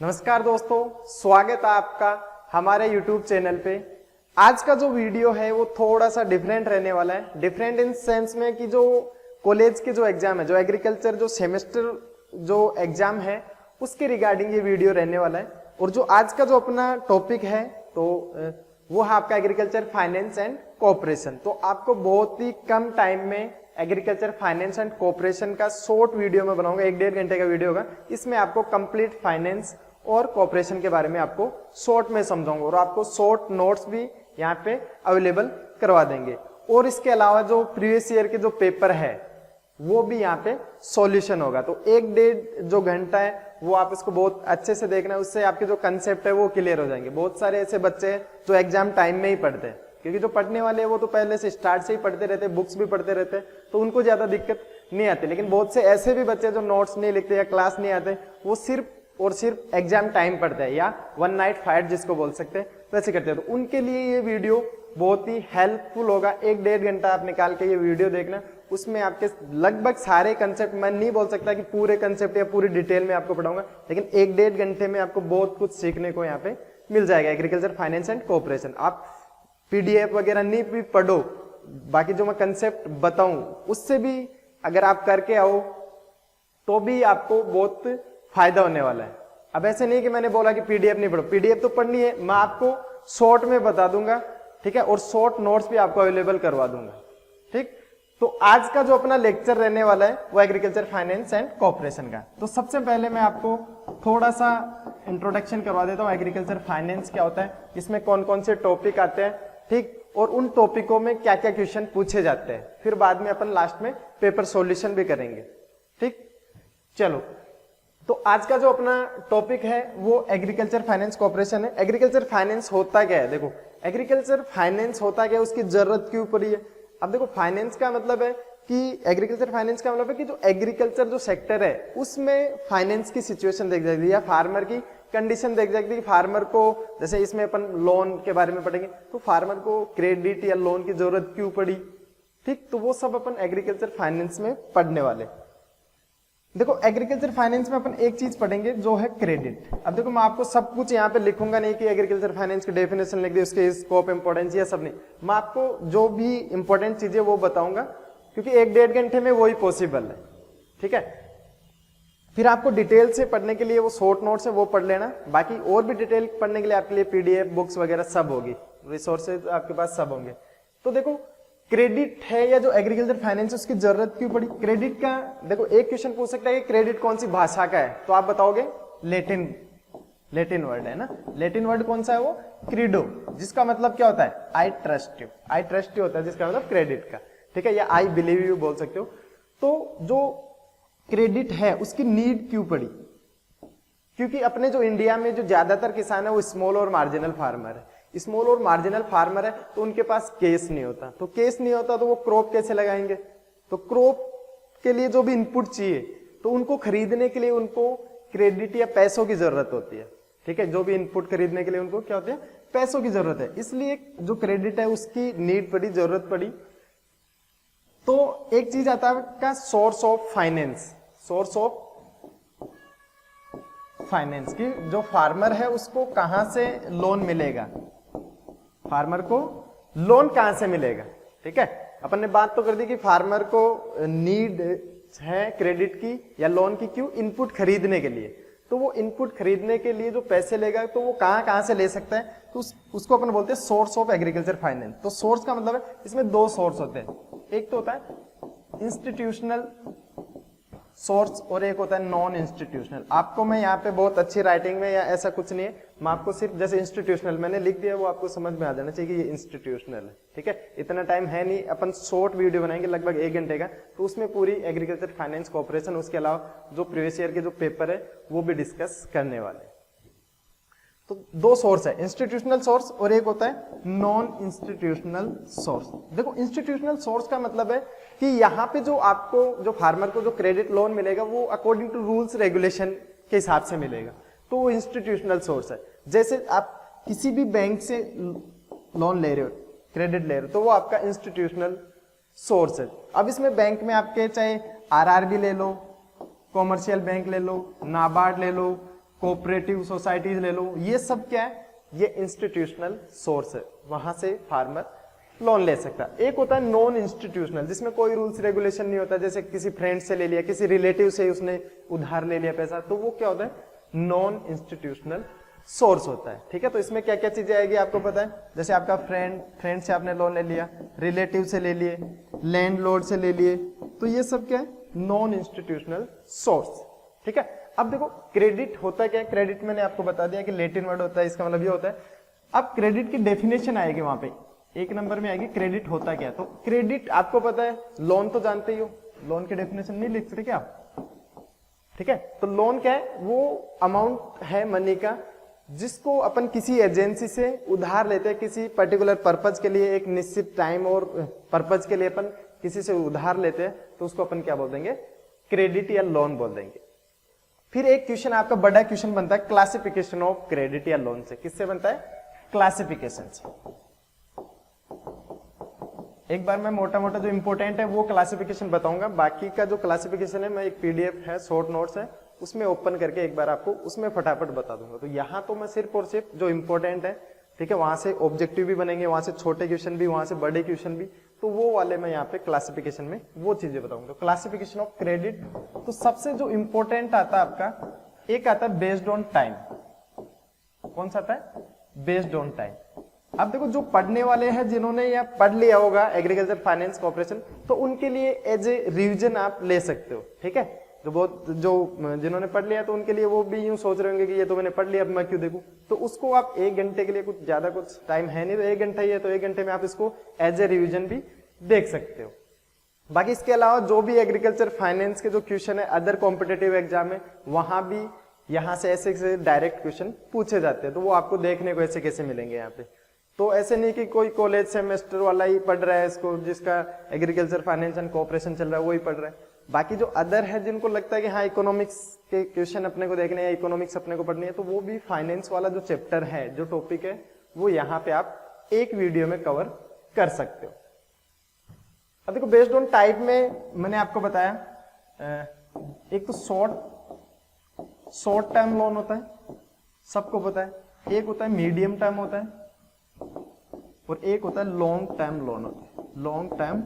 नमस्कार दोस्तों, स्वागत है आपका हमारे YouTube चैनल पे। आज का जो वीडियो है वो थोड़ा सा डिफरेंट रहने वाला है। डिफरेंट इन सेंस में कि जो कॉलेज के जो एग्जाम है, जो एग्रीकल्चर जो सेमेस्टर जो एग्जाम है उसके रिगार्डिंग ये वीडियो रहने वाला है। और जो आज का जो अपना टॉपिक है तो वो है आपका एग्रीकल्चर फाइनेंस एंड कोऑपरेशन। तो आपको बहुत ही कम टाइम में एग्रीकल्चर फाइनेंस एंड कोऑपरेशन का शॉर्ट वीडियो में बनाऊंगा, 1-1.5 घंटे का वीडियो होगा। इसमें आपको कंप्लीट फाइनेंस और कोऑपरेशन के बारे में आपको शॉर्ट में समझाऊंगा और आपको शॉर्ट नोट्स भी यहाँ पे अवेलेबल करवा देंगे। और इसके अलावा जो प्रीवियस ईयर के जो पेपर है वो भी यहाँ पे सॉल्यूशन होगा। तो 1-1.5 जो घंटा है वो आप इसको बहुत अच्छे से देखना है, उससे आपके जो कंसेप्ट है वो क्लियर हो जाएंगे। बहुत सारे ऐसे बच्चे हैं जो एग्जाम टाइम में ही पढ़ते हैं, क्योंकि जो पढ़ने वाले हैं वो तो पहले से स्टार्ट से ही पढ़ते रहते, बुक्स भी पढ़ते रहते, तो उनको ज्यादा दिक्कत नहीं आती। लेकिन बहुत से ऐसे भी बच्चे जो नोट्स नहीं लिखते या क्लास नहीं आते, वो सिर्फ और सिर्फ एग्जाम टाइम पढ़ते हैं या वन नाइट फाइट जिसको बोल सकते हैं वैसे करते हैं। तो उनके लिए ये वीडियो बहुत ही हेल्पफुल होगा। 1-1.5 घंटा आप निकाल के ये वीडियो देखना, उसमें आपके लगभग सारे कंसेप्ट, मैं नहीं बोल सकता कि पूरे कंसेप्ट या पूरी डिटेल में आपको पढ़ाऊंगा, लेकिन 1-1.5 घंटे में आपको बहुत कुछ सीखने को यहाँ पे मिल जाएगा। एग्रीकल्चर फाइनेंस एंड कोऑपरेशन आप पीडीएफ वगैरह नहीं भी पढ़ो, बाकी जो मैं कंसेप्ट बताऊं उससे भी अगर आप करके आओ तो भी आपको बहुत फायदा होने वाला है। अब ऐसे नहीं कि मैंने बोला कि पीडीएफ नहीं पढ़ो, पीडीएफ तो पढ़नी है, मैं आपको शॉर्ट में बता दूंगा, ठीक है, और शॉर्ट नोट्स भी आपको अवेलेबल करवा दूंगा, ठीक। तो आज का जो अपना लेक्चर रहने वाला है वो एग्रीकल्चर फाइनेंस एंड कोऑपरेशन का। तो सबसे पहले मैं आपको थोड़ा सा इंट्रोडक्शन करवा देता हूँ एग्रीकल्चर फाइनेंस क्या होता है, इसमें कौन कौन से टॉपिक आते हैं, ठीक, और उन टॉपिकों में क्या क्या क्वेश्चन पूछे जाते हैं। फिर बाद में अपन लास्ट में पेपर सॉल्यूशन भी करेंगे, ठीक। चलो, तो आज का जो अपना टॉपिक है वो एग्रीकल्चर फाइनेंस कोऑपरेशन है। एग्रीकल्चर फाइनेंस होता क्या है, देखो एग्रीकल्चर फाइनेंस होता क्या है, उसकी जरूरत क्यों पड़ी है। अब देखो फाइनेंस का मतलब है कि एग्रीकल्चर फाइनेंस का मतलब है कि जो एग्रीकल्चर जो सेक्टर है उसमें फाइनेंस की सिचुएशन देख जाती है या फार्मर की कंडीशन देख जाती है कि फार्मर को, जैसे इसमें अपन लोन के बारे में पढ़ेंगे, तो फार्मर को क्रेडिट या लोन की जरूरत क्यों पड़ी, ठीक। तो वो सब अपन एग्रीकल्चर फाइनेंस में पढ़ने वाले। देखो एग्रीकल्चर फाइनेंस में अपन एक चीज पढ़ेंगे जो है क्रेडिट। अब देखो मैं आपको सब कुछ यहाँ पे लिखूंगा नहीं कि एग्रीकल्चर फाइनेंस की डेफिनेशन लिख दी, उसके स्कोप इंपॉर्टेंस या सब नहीं, मैं आपको जो भी इंपॉर्टेंट चीजें वो बताऊंगा, क्योंकि 1-1.5 घंटे में वही पॉसिबल है, ठीक है। फिर आपको डिटेल से पढ़ने के लिए वो शॉर्ट नोट्स है वो पढ़ लेना, बाकी और भी डिटेल पढ़ने के लिए आपके लिए पीडीएफ बुक्स वगैरह सब होगी, रिसोर्सेज आपके पास सब होंगे। तो देखो क्रेडिट है या जो एग्रीकल्चर फाइनेंस उसकी जरूरत क्यों पड़ी। क्रेडिट का देखो एक क्वेश्चन पूछ सकता है कि क्रेडिट कौन सी भाषा का है, तो आप बताओगे लेटिन वर्ड है ना। लेटिन वर्ड कौन सा है, वो क्रीडो, जिसका मतलब क्या होता है, I trust you. I trust you होता है जिसका मतलब क्रेडिट का, ठीक है, या आई बिलीव यू बोल सकते हो। तो जो क्रेडिट है उसकी नीड क्यों पड़ी, क्योंकि अपने जो इंडिया में जो ज्यादातर किसान है वो स्मॉल और मार्जिनल फार्मर है। स्मॉल और मार्जिनल फार्मर है तो उनके पास कैश नहीं होता, तो कैश नहीं होता तो वो क्रॉप कैसे लगाएंगे। तो क्रॉप के लिए जो भी इनपुट चाहिए तो उनको खरीदने के लिए उनको क्रेडिट या पैसों की जरूरत होती है, ठीक है। जो भी इनपुट खरीदने के लिए उनको क्या होती है, पैसों की जरूरत है, इसलिए जो क्रेडिट है उसकी नीड पड़ी, जरूरत पड़ी। तो एक चीज आता है का source of finance. Source of finance की जो फार्मर है उसको कहां से लोन मिलेगा, फार्मर को लोन कहां से मिलेगा, ठीक है। अपन ने बात तो कर दी कि फार्मर को नीड है क्रेडिट की या लोन की, क्यों, इनपुट खरीदने के लिए। तो वो इनपुट खरीदने के लिए जो पैसे लेगा तो वो कहां से ले सकता है, तो उसको अपन बोलते हैं सोर्स ऑफ एग्रीकल्चर फाइनेंस। तो सोर्स का मतलब है इसमें दो सोर्स होते हैं, एक तो होता है इंस्टीट्यूशनल सोर्स और एक होता है नॉन इंस्टीट्यूशनल। आपको मैं यहाँ पे बहुत अच्छी राइटिंग में या ऐसा कुछ नहीं है, मैं आपको सिर्फ जैसे इंस्टीट्यूशनल मैंने लिख दिया वो आपको समझ में आ जाना चाहिए कि ये इंस्टीट्यूशनल है, ठीक है। इतना टाइम है नहीं, अपन शॉर्ट वीडियो बनाएंगे लगभग 1 घंटे का, तो उसमें पूरी एग्रीकल्चर फाइनेंस कोऑपरेशन, उसके अलावा जो प्रीवियस ईयर के जो पेपर है वो भी डिस्कस करने वाले। तो दो सोर्स है, इंस्टीट्यूशनल सोर्स और एक होता है नॉन इंस्टीट्यूशनल सोर्स। देखो इंस्टीट्यूशनल सोर्स का मतलब है कि यहाँ पे जो आपको जो फार्मर को जो क्रेडिट लोन मिलेगा वो अकॉर्डिंग टू रूल्स रेगुलेशन के हिसाब से मिलेगा, तो वो इंस्टीट्यूशनल सोर्स है। जैसे आप किसी भी बैंक से लोन ले रहे हो, क्रेडिट ले रहे हो, तो वो आपका इंस्टीट्यूशनल सोर्स है। अब इसमें बैंक में आपके चाहे आरआरबी ले लो, कॉमर्शियल बैंक ले लो, नाबार्ड ले लो, कोऑपरेटिव सोसाइटीज ले लो, ये सब क्या है, ये इंस्टीट्यूशनल सोर्स है, वहां से फार्मर लोन ले सकता है। एक होता है नॉन इंस्टीट्यूशनल, जिसमें कोई रूल्स रेगुलेशन नहीं होता, जैसे किसी फ्रेंड से ले लिया, किसी रिलेटिव से उसने उधार ले लिया पैसा, तो वो क्या होता है, नॉन इंस्टीट्यूशनल सोर्स होता है। ठीक है, तो इसमें क्या क्या चीजें आएगी आपको पता है, जैसे आपका फ्रेंड से आपने लोन ले लिया, रिलेटिव से ले लिए, लैंडलॉर्ड से ले लिए, तो ये सब क्या है, नॉन इंस्टीट्यूशनल सोर्स। ठीक है, अब देखो क्रेडिट होता क्या है, क्रेडिट मैंने आपको बता दिया कि लैटिन वर्ड होता है, इसका मतलब ये होता है। अब क्रेडिट की डेफिनेशन आएगी वहां पे, एक नंबर में आएगी क्रेडिट होता क्या। तो क्रेडिट आपको पता है, लोन तो जानते ही हो, लोन की डेफिनेशन नहीं लिख सकते क्या। ठीक है, तो लोन क्या है, वो अमाउंट है मनी का जिसको अपन किसी एजेंसी से उधार लेते हैं किसी पर्टिकुलर पर्पज के लिए, एक निश्चित टाइम और पर्पज के लिए अपन किसी से उधार लेते हैं, तो उसको अपन क्या बोल देंगे, क्रेडिट या लोन बोल देंगे। फिर एक क्वेश्चन आपका बड़ा क्वेश्चन बनता है क्लासिफिकेशन ऑफ क्रेडिट या लोन से, किससे बनता है, क्लासिफिकेशन से। एक बार मैं मोटा मोटा जो इंपॉर्टेंट है वो क्लासिफिकेशन बताऊंगा, बाकी का जो क्लासिफिकेशन है मैं एक पीडीएफ है, शॉर्ट नोट्स है, उसमें ओपन करके एक बार आपको उसमें फटाफट बता दूंगा। तो यहाँ तो मैं सिर्फ और सिर्फ जो इंपॉर्टेंट है, ठीक है, वहां से ऑब्जेक्टिव भी बनेंगे, वहां से छोटे क्वेश्चन भी, वहां से बड़े क्वेश्चन भी, तो वो वाले मैं यहाँ पे क्लासिफिकेशन में वो चीजें बताऊंगा। तो क्लासिफिकेशन ऑफ क्रेडिट, तो सबसे जो इंपॉर्टेंट आता है आपका, एक आता है बेस्ड ऑन टाइम। कौन सा आता है, बेस्ड ऑन टाइम। अब देखो जो पढ़ने वाले हैं, जिन्होंने यह पढ़ लिया होगा एग्रीकल्चर फाइनेंस कॉर्पोरेशन, तो उनके लिए एज ए रिवीजन आप ले सकते हो। ठीक है, जिन्होंने पढ़ लिया तो उनके लिए वो भी यूं सोच रहे होंगे कि ये तो मैंने पढ़ लिया, अब मैं क्यों देखूं। तो उसको आप 1 घंटे के लिए, कुछ ज्यादा कुछ टाइम है नहीं, तो 1 घंटा ही है, तो 1 घंटे में आप इसको एज ए रिवीजन भी देख सकते हो। बाकी इसके अलावा जो भी एग्रीकल्चर फाइनेंस के जो क्वेश्चन है अदर कॉम्पिटेटिव एग्जाम में, वहां भी यहाँ से ऐसे डायरेक्ट क्वेश्चन पूछे जाते हैं, तो वो आपको देखने को ऐसे कैसे मिलेंगे यहाँ पे। तो ऐसे नहीं कि कोई कॉलेज सेमेस्टर वाला ही पढ़ रहा है इसको, जिसका एग्रीकल्चर फाइनेंस एंड कोऑपरेशन चल रहा है वो ही पढ़ रहा है। बाकी जो अदर है, जिनको लगता है कि हाँ इकोनॉमिक्स के क्वेश्चन अपने को देखने हैं, इकोनॉमिक्स अपने को पढ़नी है, तो वो भी फाइनेंस वाला जो चैप्टर है, जो टॉपिक है, वो यहाँ पे आप एक वीडियो में कवर कर सकते हो। अब देखो बेस्ड ऑन टाइप में मैंने आपको बताया, एक तो शॉर्ट टर्म लोन होता है, सबको पता है, एक होता है मीडियम टर्म होता है, और एक होता है लॉन्ग टर्म लोन होता है। लॉन्ग टर्म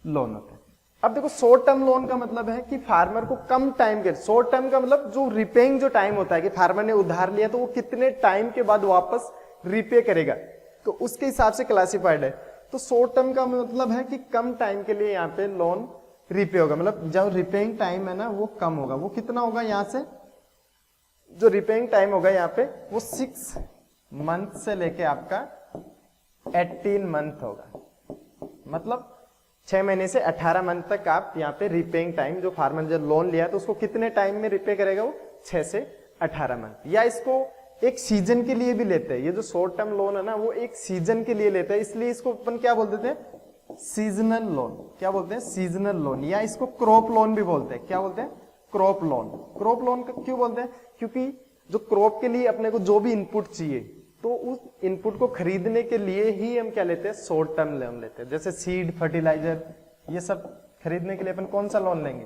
लोन होता है। अब देखो शॉर्ट टर्म लोन का मतलब है कि फार्मर को कम टाइम के, शॉर्ट टर्म का मतलब जो रिपेइंग जो टाइम होता है कि फार्मर ने उधार लिया तो वो कितने टाइम के बाद वापस रिपे करेगा, तो उसके हिसाब से क्लासिफाइड है। तो शॉर्ट टर्म का मतलब है कि कम टाइम के लिए यहाँ पे लोन रिपे होगा, मतलब जो रिपेइंग टाइम है ना वो कम होगा। वो कितना होगा, यहाँ से जो रिपेइंग टाइम होगा यहाँ पे वो 6 मंथ से लेके आपका 18 मंथ होगा, मतलब 6 महीने से 18 मंथ तक आप यहाँ पे रिपेइंग टाइम, जो फार्मर ने लोन लिया तो उसको कितने टाइम में रिपे करेगा, वो 6 से 18 मंथ। या इसको एक सीजन के लिए भी लेते हैं, ये जो शॉर्ट टर्म लोन है ना वो एक सीजन के लिए लेते हैं, इसलिए इसको अपन क्या बोल देते हैं, सीजनल लोन। क्या बोलते हैं, सीजनल लोन, या इसको क्रॉप लोन भी बोलते हैं। क्या बोलते हैं, क्रॉप लोन। क्रॉप लोन क्यों बोलते हैं, क्योंकि जो क्रॉप के लिए अपने को जो भी इनपुट चाहिए, तो उस इनपुट को खरीदने के लिए ही हम क्या लेते हैं, शॉर्ट टर्म लोन लेते हैं। जैसे सीड, फर्टिलाइजर, ये सब खरीदने के लिए अपन कौन सा लोन लेंगे,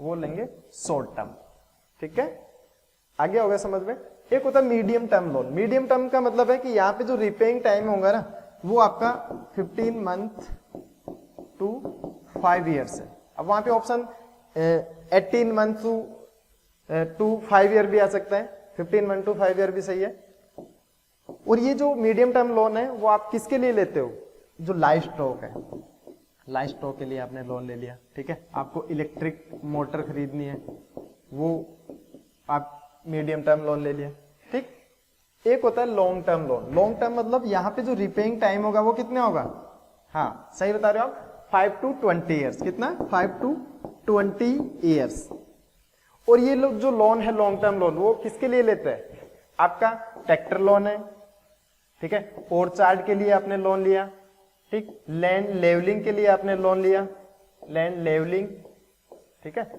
वो लेंगे शॉर्ट टर्म। ठीक है, आगे हो गया समझ में। एक होता है medium term loan. Medium term का मतलब है कि यहाँ पे जो रिपेइंग टाइम होगा ना वो आपका 15 मंथ टू 5 ईयर्स है। अब वहां पे ऑप्शन 18 मंथ टू 5 ईयर भी आ सकता है, 15 मंथ टू 5 ईयर भी सही है। और ये जो मीडियम टर्म लोन है वो आप किसके लिए लेते हो, जो लाइव स्टॉक है, लाइव स्टॉक के लिए आपने लोन ले लिया। ठीक है, आपको इलेक्ट्रिक मोटर खरीदनी है, वो आप मीडियम टर्म लोन ले लिया। ठीक, एक होता है long term loan. Long term मतलब यहाँ पे जो रिपेइंग टाइम होगा वो कितना होगा, हाँ सही बता रहे हो आप, 5 to 20 ईयर्स। कितना, 5 to 20 ईयर्स। और ये लोग जो लोन है लॉन्ग टर्म लोन, वो किसके लिए लेते हैं, आपका ट्रैक्टर लोन है, ठीक है, ऑर्चार्ड के लिए आपने लोन लिया, ठीक, लैंड लेवलिंग के लिए आपने लोन लिया, लैंड लेवलिंग। ठीक है,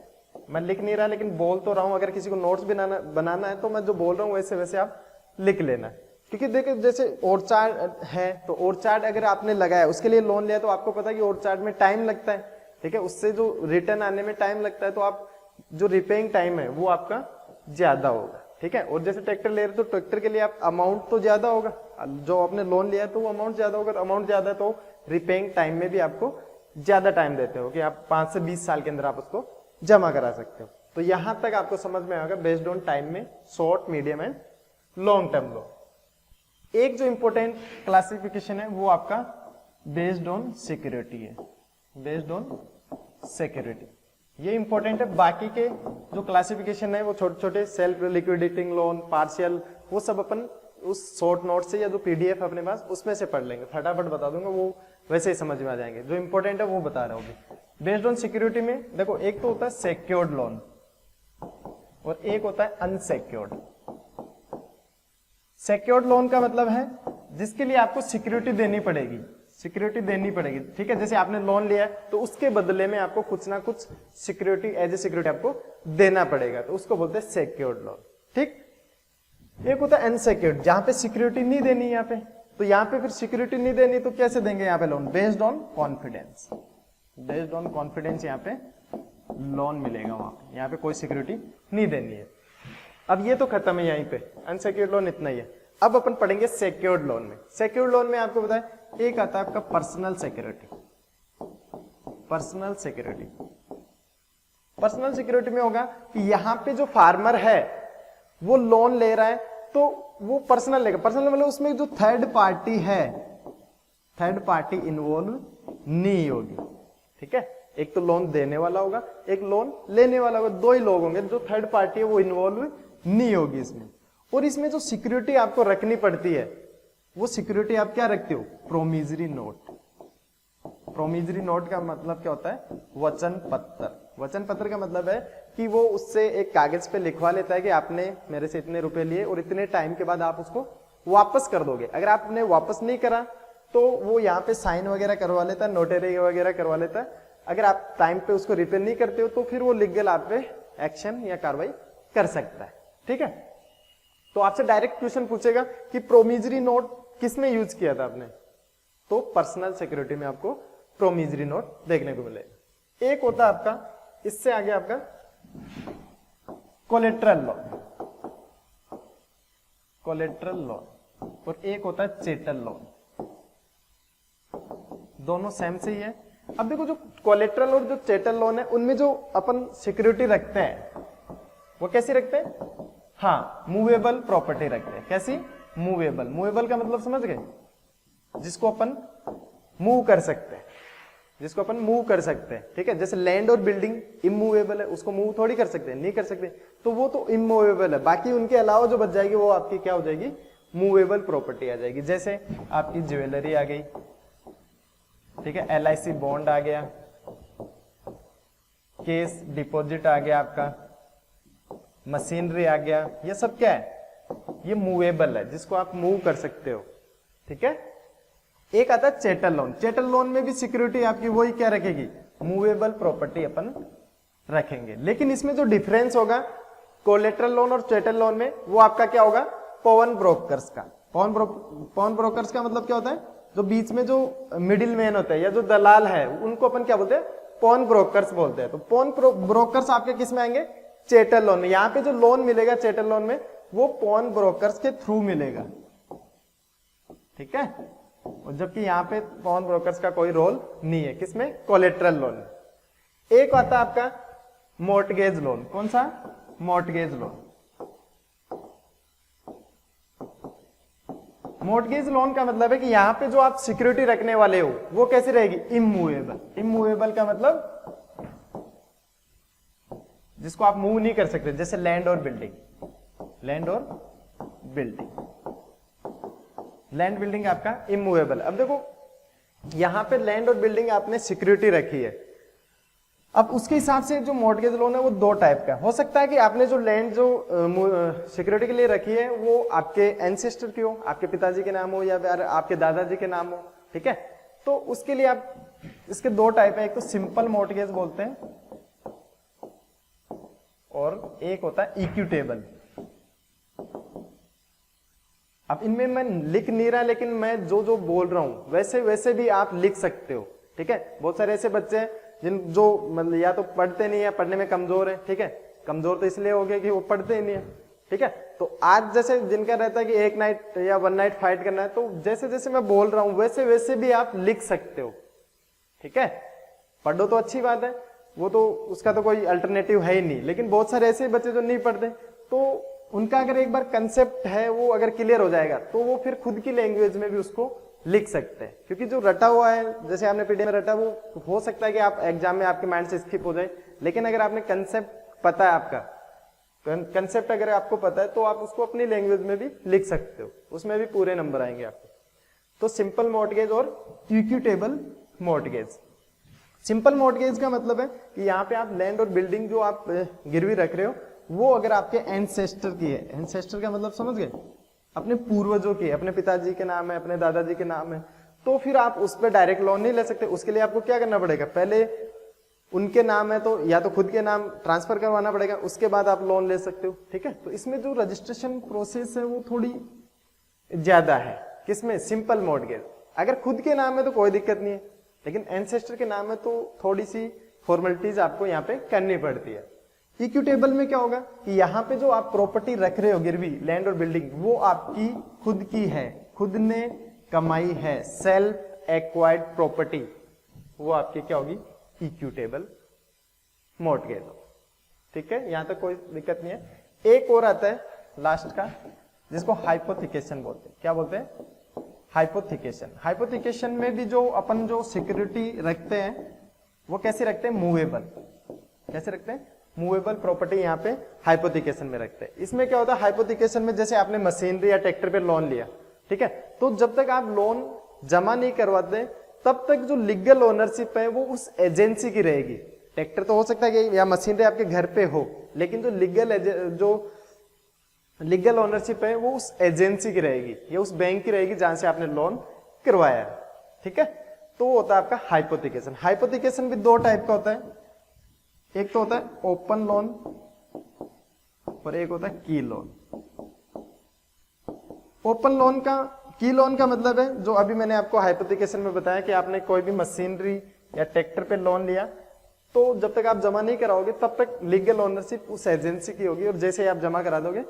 मैं लिख नहीं रहा लेकिन बोल तो रहा हूं, अगर किसी को नोट्स बनाना है तो मैं जो बोल रहा हूं वैसे वैसे आप लिख लेना। क्योंकि देखिए जैसे ऑर्चार्ड है, तो ऑर्चार्ड अगर आपने लगाया उसके लिए लोन लिया, तो आपको पता है कि ऑर्चार्ड में टाइम लगता है, ठीक है, उससे जो रिटर्न आने में टाइम लगता है, तो आप जो रिपेइंग टाइम है वो आपका ज्यादा होगा, ठीक है। और जैसे ट्रैक्टर ले रहे तो ट्रैक्टर के लिए आप अमाउंट तो ज्यादा होगा, जो आपने लोन लिया है तो वो अमाउंट ज्यादा होगा, अमाउंट ज्यादा है तो रिपेइंग टाइम में भी आपको ज्यादा टाइम देते हो कि आप 5 से 20 साल के अंदर आप उसको जमा करा सकते हो। तो यहां तक आपको समझ में आएगा बेस्ड ऑन टाइम में short, medium and long term loan. एक जो इंपॉर्टेंट क्लासिफिकेशन है वो आपका बेस्ड ऑन सिक्योरिटी है, बेस्ड ऑन सिक्योरिटी, ये इंपॉर्टेंट है। बाकी के जो क्लासिफिकेशन है वो छोटे छोटे सेल्फ लिक्विडेटिंग लोन, पार्शियल, वो सब अपन उस शॉर्ट नोट से या जो पीडीएफ अपने पास उसमें से पढ़ लेंगे, फटाफट बता दूंगा, वो वैसे ही समझ में आ जाएंगे। जो इंपॉर्टेंट है वो बता रहा हूँ। बेस्ड ऑन सिक्योरिटी में देखो, एक तो होता है सिक्योर्ड लोन और एक होता है अनसिक्योर्ड। सिक्योर्ड लोन का मतलब है जिसके लिए आपको सिक्योरिटी देनी पड़ेगी, सिक्योरिटी देनी पड़ेगी, ठीक है। जैसे आपने लोन लिया है तो उसके बदले में आपको कुछ ना कुछ सिक्योरिटी, एज ए सिक्योरिटी आपको देना पड़ेगा, तो उसको बोलते हैं सिक्योर्ड लोन, ठीक। एक होता है अनसिक्योर्ड, जहां पे सिक्योरिटी नहीं देनी है यहाँ पे, तो यहाँ पे फिर सिक्योरिटी नहीं देनी तो कैसे देंगे यहाँ पे loan? Based on confidence, based on confidence यहाँ पे लोन मिलेगा, वहां पे यहाँ पे कोई सिक्योरिटी नहीं देनी है। अब ये तो खत्म है यहीं पे, अनसिक्योर्ड लोन इतना ही है। अब अपन पढ़ेंगे सिक्योर्ड लोन में। सिक्योर्ड लोन में आपको बताएं, एक आता है आपका personal security. Personal security, personal security में होगा कि यहां पे जो फार्मर है वो लोन ले रहा है तो वो पर्सनल लेगा, पर्सनल मतलब उसमें जो थर्ड पार्टी है, थर्ड पार्टी इन्वॉल्व नहीं होगी, ठीक है। एक तो लोन देने वाला होगा, एक लोन लेने वाला होगा, दो ही लोग होंगे, जो थर्ड पार्टी है वो इन्वॉल्व नहीं होगी इसमें। और इसमें जो सिक्योरिटी आपको रखनी पड़ती है वो सिक्योरिटी आप क्या रखते हो? Promissory note. प्रोमिजरी नोट का मतलब क्या होता है? वचन पत्र। वचन पत्र का मतलब है कि वो उससे एक कागज पे लिखवा लेता है कि आपने मेरे से इतने रुपए लिए और इतने टाइम के बाद आप उसको वापस कर दोगे। अगर आपने वापस नहीं करा तो वो यहाँ पे साइन वगैरह करवा लेता है, नोटरी वगैरह करवा लेता है। अगर आप टाइम पे उसको रिपेयर नहीं करते हो तो फिर वो लीगल आप पे एक्शन या कार्रवाई कर सकता है, ठीक है। तो आपसे डायरेक्ट क्वेश्चन पूछेगा कि प्रोमिजरी नोट किसमें यूज किया था आपने, तो पर्सनल सिक्योरिटी में आपको प्रोमिजरी नोट देखने को मिलेगा। एक होता है आपका, इससे आगे आपका कोलेट्रल लोन, कोलेट्रल लोन, और एक होता है चेटल लोन। दोनों सेम से ही है। अब देखो, जो कोलेट्रल और जो चेटल लोन है उनमें जो अपन सिक्योरिटी रखते हैं वो कैसी रखते हैं? हाँ, मूवेबल प्रॉपर्टी रखते हैं। कैसी? मूवेबल। मूवेबल का मतलब समझ गए? जिसको अपन मूव कर सकते हैं, जिसको अपन मूव कर सकते हैं, ठीक है। जैसे लैंड और बिल्डिंग इमूवेबल है, उसको मूव थोड़ी कर सकते हैं, नहीं कर सकते, तो वो तो इमूवेबल है। बाकी उनके अलावा जो बच जाएगी वो आपकी क्या हो जाएगी? मूवेबल प्रॉपर्टी आ जाएगी। जैसे आपकी ज्वेलरी आ गई, ठीक है, LIC बॉन्ड आ गया, केस डिपॉजिट आ गया, आपका मशीनरी आ गया, ये सब क्या है? ये मूवेबल है, जिसको आप मूव कर सकते हो, ठीक है। एक आता है चेटल लोन। चेटल लोन में भी सिक्योरिटी आपकी वही क्या रखेगी? मूवेबल प्रॉपर्टी अपन रखेंगे। लेकिन इसमें जो डिफरेंस होगा कोलेट्रल लोन और चेटल लोन में, वो आपका क्या होगा? पॉन ब्रोकर्स का। पॉन ब्रोकर्स का मतलब क्या होता है? जो बीच में जो मिडिल मैन होता है या जो दलाल है उनको अपन क्या बोलते हैं? पॉन ब्रोकर्स बोलते हैं। तो पॉन ब्रोकर्स आपके किस में आएंगे? चेटल लोन में। यहाँ पे जो लोन मिलेगा चेटल लोन में वो पॉन ब्रोकर्स के थ्रू मिलेगा, ठीक है। और जबकि यहाँ पे पॉन ब्रोकर्स का कोई रोल नहीं है। किसमें? Collateral loan. एक आता है आपका मॉर्टगेज लोन। कौन सा? Mortgage loan. मॉर्टगेज लोन का मतलब है कि यहाँ पे जो आप सिक्योरिटी रखने वाले हो वो कैसी रहेगी? इमूवेबल। इमूवेबल का मतलब जिसको आप मूव नहीं कर सकते, जैसे लैंड और बिल्डिंग। लैंड और बिल्डिंग, लैंड बिल्डिंग आपका इमूवेबल। अब देखो, यहां पे लैंड और बिल्डिंग आपने सिक्योरिटी रखी है। अब उसके हिसाब से जो मॉर्टगेज लोन है वो दो टाइप का हो सकता है कि आपने जो लैंड जो सिक्योरिटी के लिए रखी है वो आपके एंसेस्टर की हो, आपके पिताजी के नाम हो या फिर आपके दादाजी के नाम हो, ठीक है। तो उसके लिए आप, इसके दो टाइप है, एक तो सिंपल मॉर्टगेज बोलते हैं और एक होता है इक्विटेबल। अब इनमें मैं लिख नहीं रहा, लेकिन मैं जो जो बोल रहा हूं वैसे वैसे भी आप लिख सकते हो, ठीक है। बहुत सारे ऐसे बच्चे हैं जिन जो मतलब या तो पढ़ते नहीं है, पढ़ने में कमजोर है, ठीक है, कमजोर तो इसलिए हो गए कि वो पढ़ते ही नहीं है, ठीक है। तो आज जैसे जिनका रहता है कि एक नाइट या वन नाइट फाइट करना है, तो जैसे जैसे मैं बोल रहा हूं वैसे वैसे भी आप लिख सकते हो, ठीक है। पढ़ो तो अच्छी बात है, वो तो उसका तो कोई अल्टरनेटिव है ही नहीं, लेकिन बहुत सारे ऐसे बच्चे जो नहीं पढ़ते, तो उनका अगर एक बार कंसेप्ट है वो अगर क्लियर हो जाएगा तो वो फिर खुद की लैंग्वेज में भी उसको लिख सकते हैं। क्योंकि जो रटा हुआ है, जैसे आपने पीडीएफ में रटा, वो हो सकता है कि आप एग्जाम में आपके माइंड से स्किप हो जाए, लेकिन अगर आपने कंसेप्ट पता है, आपका कंसेप्ट अगर आपको पता है, तो आप उसको अपनी लैंग्वेज में भी लिख सकते हो, उसमें भी पूरे नंबर आएंगे आपको। तो सिंपल मॉर्टगेज और इक्विटेबल मॉर्टगेज। सिंपल मॉर्टगेज का मतलब है कि यहाँ पे आप लैंड और बिल्डिंग जो आप गिरवी रख रहे हो, वो अगर आपके एंसेस्टर की है, एंसेस्टर का मतलब समझ गए, अपने पूर्वजों की, अपने पिताजी के नाम है, अपने दादाजी के नाम है, तो फिर आप उस पर डायरेक्ट लोन नहीं ले सकते। उसके लिए आपको क्या करना पड़ेगा, पहले उनके नाम है तो या तो खुद के नाम ट्रांसफर करवाना पड़ेगा, उसके बाद आप लोन ले सकते हो, ठीक है। तो इसमें जो रजिस्ट्रेशन प्रोसेस है वो थोड़ी ज्यादा है, किसमें, सिंपल मॉर्टगेज। अगर खुद के नाम है तो कोई दिक्कत नहीं है, लेकिन एंसेस्टर के नाम है तो थोड़ी सी फॉर्मेलिटीज आपको यहाँ पे करनी पड़ती है। इक्विटेबल में क्या होगा कि यहाँ पे जो आप प्रॉपर्टी रख रहे हो गिरवी, लैंड और बिल्डिंग, वो आपकी खुद की है, खुद ने कमाई है, सेल्फ एक्वायर्ड प्रॉपर्टी, वो आपकी क्या होगी, इक्विटेबल मॉर्टगेज, ठीक है। यहां तक कोई दिक्कत नहीं है। एक और आता है लास्ट का, जिसको हाइपोथिकेशन बोलते हैं। क्या बोलते हैं, हाइपोथिकेशन। हाइपोथिकेशन में भी जो अपन जो सिक्योरिटी रखते हैं वो कैसे रखते हैं, मूवेबल। कैसे रखते हैं, मूवेबल प्रॉपर्टी यहाँ पे हाइपोथिकेशन में रखते हैं। इसमें क्या होता है, हाइपोथिकेशन में जैसे आपने मशीनरी या ट्रैक्टर पे लोन लिया, ठीक है, तो जब तक आप लोन जमा नहीं करवाते तब तक जो लीगल ओनरशिप है वो उस एजेंसी की रहेगी। ट्रैक्टर तो हो सकता है कि या मशीनरी आपके घर पे हो, लेकिन जो लीगल ओनरशिप है वो उस एजेंसी की रहेगी या उस बैंक की रहेगी जहां से आपने लोन करवाया है, ठीक है। तो वो होता है आपका हाइपोथिकेशन। हाइपोथिकेशन भी दो टाइप का होता है, एक तो होता है ओपन लोन और एक होता है की लोन। ओपन लोन का, की लोन का मतलब है जो अभी मैंने आपको हाइपोथिकेशन में बताया कि आपने कोई भी मशीनरी या ट्रैक्टर पे लोन लिया, तो जब तक आप जमा नहीं कराओगे तब तक लीगल ओनरशिप उस एजेंसी की होगी, और जैसे ही आप जमा करा दोगे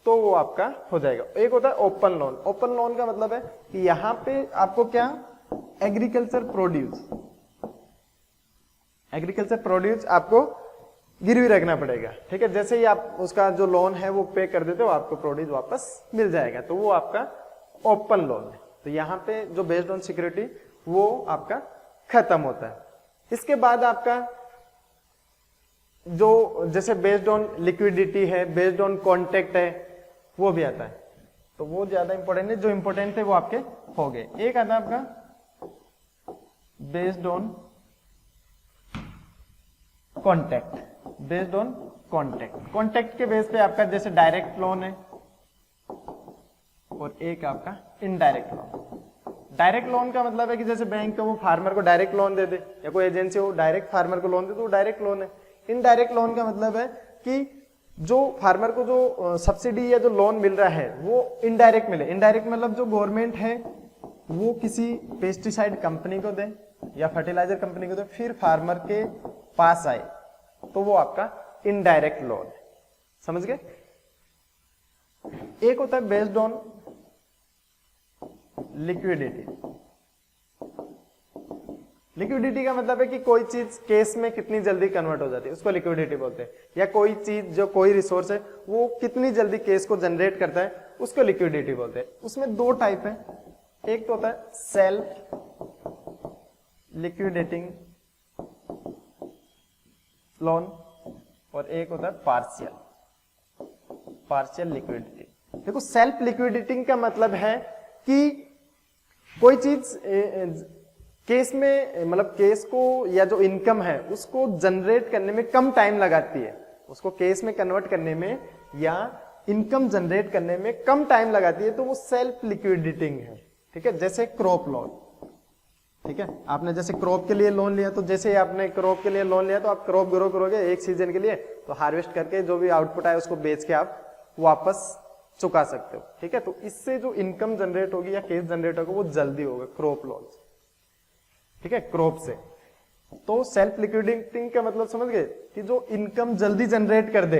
तो वो आपका हो जाएगा। एक होता है ओपन लोन। ओपन लोन का मतलब है कि यहाँ पे आपको क्या, एग्रीकल्चर प्रोड्यूस आपको गिरवी रखना पड़ेगा, ठीक है। जैसे ही आप उसका जो लोन है वो पे कर देते हो, आपको प्रोड्यूस वापस मिल जाएगा, तो वो आपका ओपन लोन है। तो यहाँ पे जो बेस्ड ऑन सिक्योरिटी वो आपका खत्म होता है। इसके बाद आपका जो जैसे बेस्ड ऑन लिक्विडिटी है, बेस्ड ऑन कॉन्टेक्ट है, वो भी आता है। तो वो ज्यादा इंपॉर्टेंट है, जो इंपॉर्टेंट थे वो आपके हो गए। एक आता है आपका based on contact. Based on contact, contact के बेस पे आपका जैसे डायरेक्ट लोन है और एक आपका इनडायरेक्ट लोन। डायरेक्ट लोन का मतलब है कि जैसे बैंक का वो फार्मर को डायरेक्ट लोन दे दे, या कोई एजेंसी हो डायरेक्ट फार्मर को लोन दे, तो वो डायरेक्ट लोन है। इनडायरेक्ट लोन का मतलब है कि जो फार्मर को जो सब्सिडी या जो लोन मिल रहा है वो इनडायरेक्ट मिले। इनडायरेक्ट मतलब जो गवर्नमेंट है वो किसी पेस्टिसाइड कंपनी को दे या फर्टिलाइजर कंपनी को दे, फिर फार्मर के पास आए, तो वो आपका इनडायरेक्ट लोन है। समझ गए। एक होता है बेस्ड ऑन लिक्विडिटी। लिक्विडिटी का मतलब है कि कोई चीज केस में कितनी जल्दी कन्वर्ट हो जाती है, उसको लिक्विडिटी बोलते हैं। या कोई चीज, जो कोई रिसोर्स है वो कितनी जल्दी केस को जनरेट करता है, उसको लिक्विडिटी बोलते हैं। उसमें दो टाइप है, एक तो होता है सेल्फ लिक्विडेटिंग लोन और एक होता है पार्शियल लिक्विडिटी। देखो, सेल्फ लिक्विडेटिंग का मतलब है कि कोई चीज केस में, मतलब केस को या जो इनकम है उसको जनरेट करने में कम टाइम लगाती है, उसको केस में कन्वर्ट करने में या इनकम जनरेट करने में कम टाइम लगाती है, तो वो सेल्फ लिक्विडेटिंग है, ठीक है। जैसे क्रॉप लोन, ठीक है, आपने जैसे क्रॉप के लिए लोन लिया, तो जैसे ही आपने क्रॉप के लिए लोन लिया तो आप क्रॉप ग्रो करोगे एक सीजन के लिए, तो हार्वेस्ट करके जो भी आउटपुट आए उसको बेच के आप वापस चुका सकते हो, ठीक है। तो इससे जो इनकम जनरेट होगी या केस जनरेट होगा वो जल्दी होगा क्रॉप लोन, ठीक है, क्रॉप से। तो सेल्फ लिक्विडेटिंग का मतलब समझ गए कि जो इनकम जल्दी जनरेट कर दे,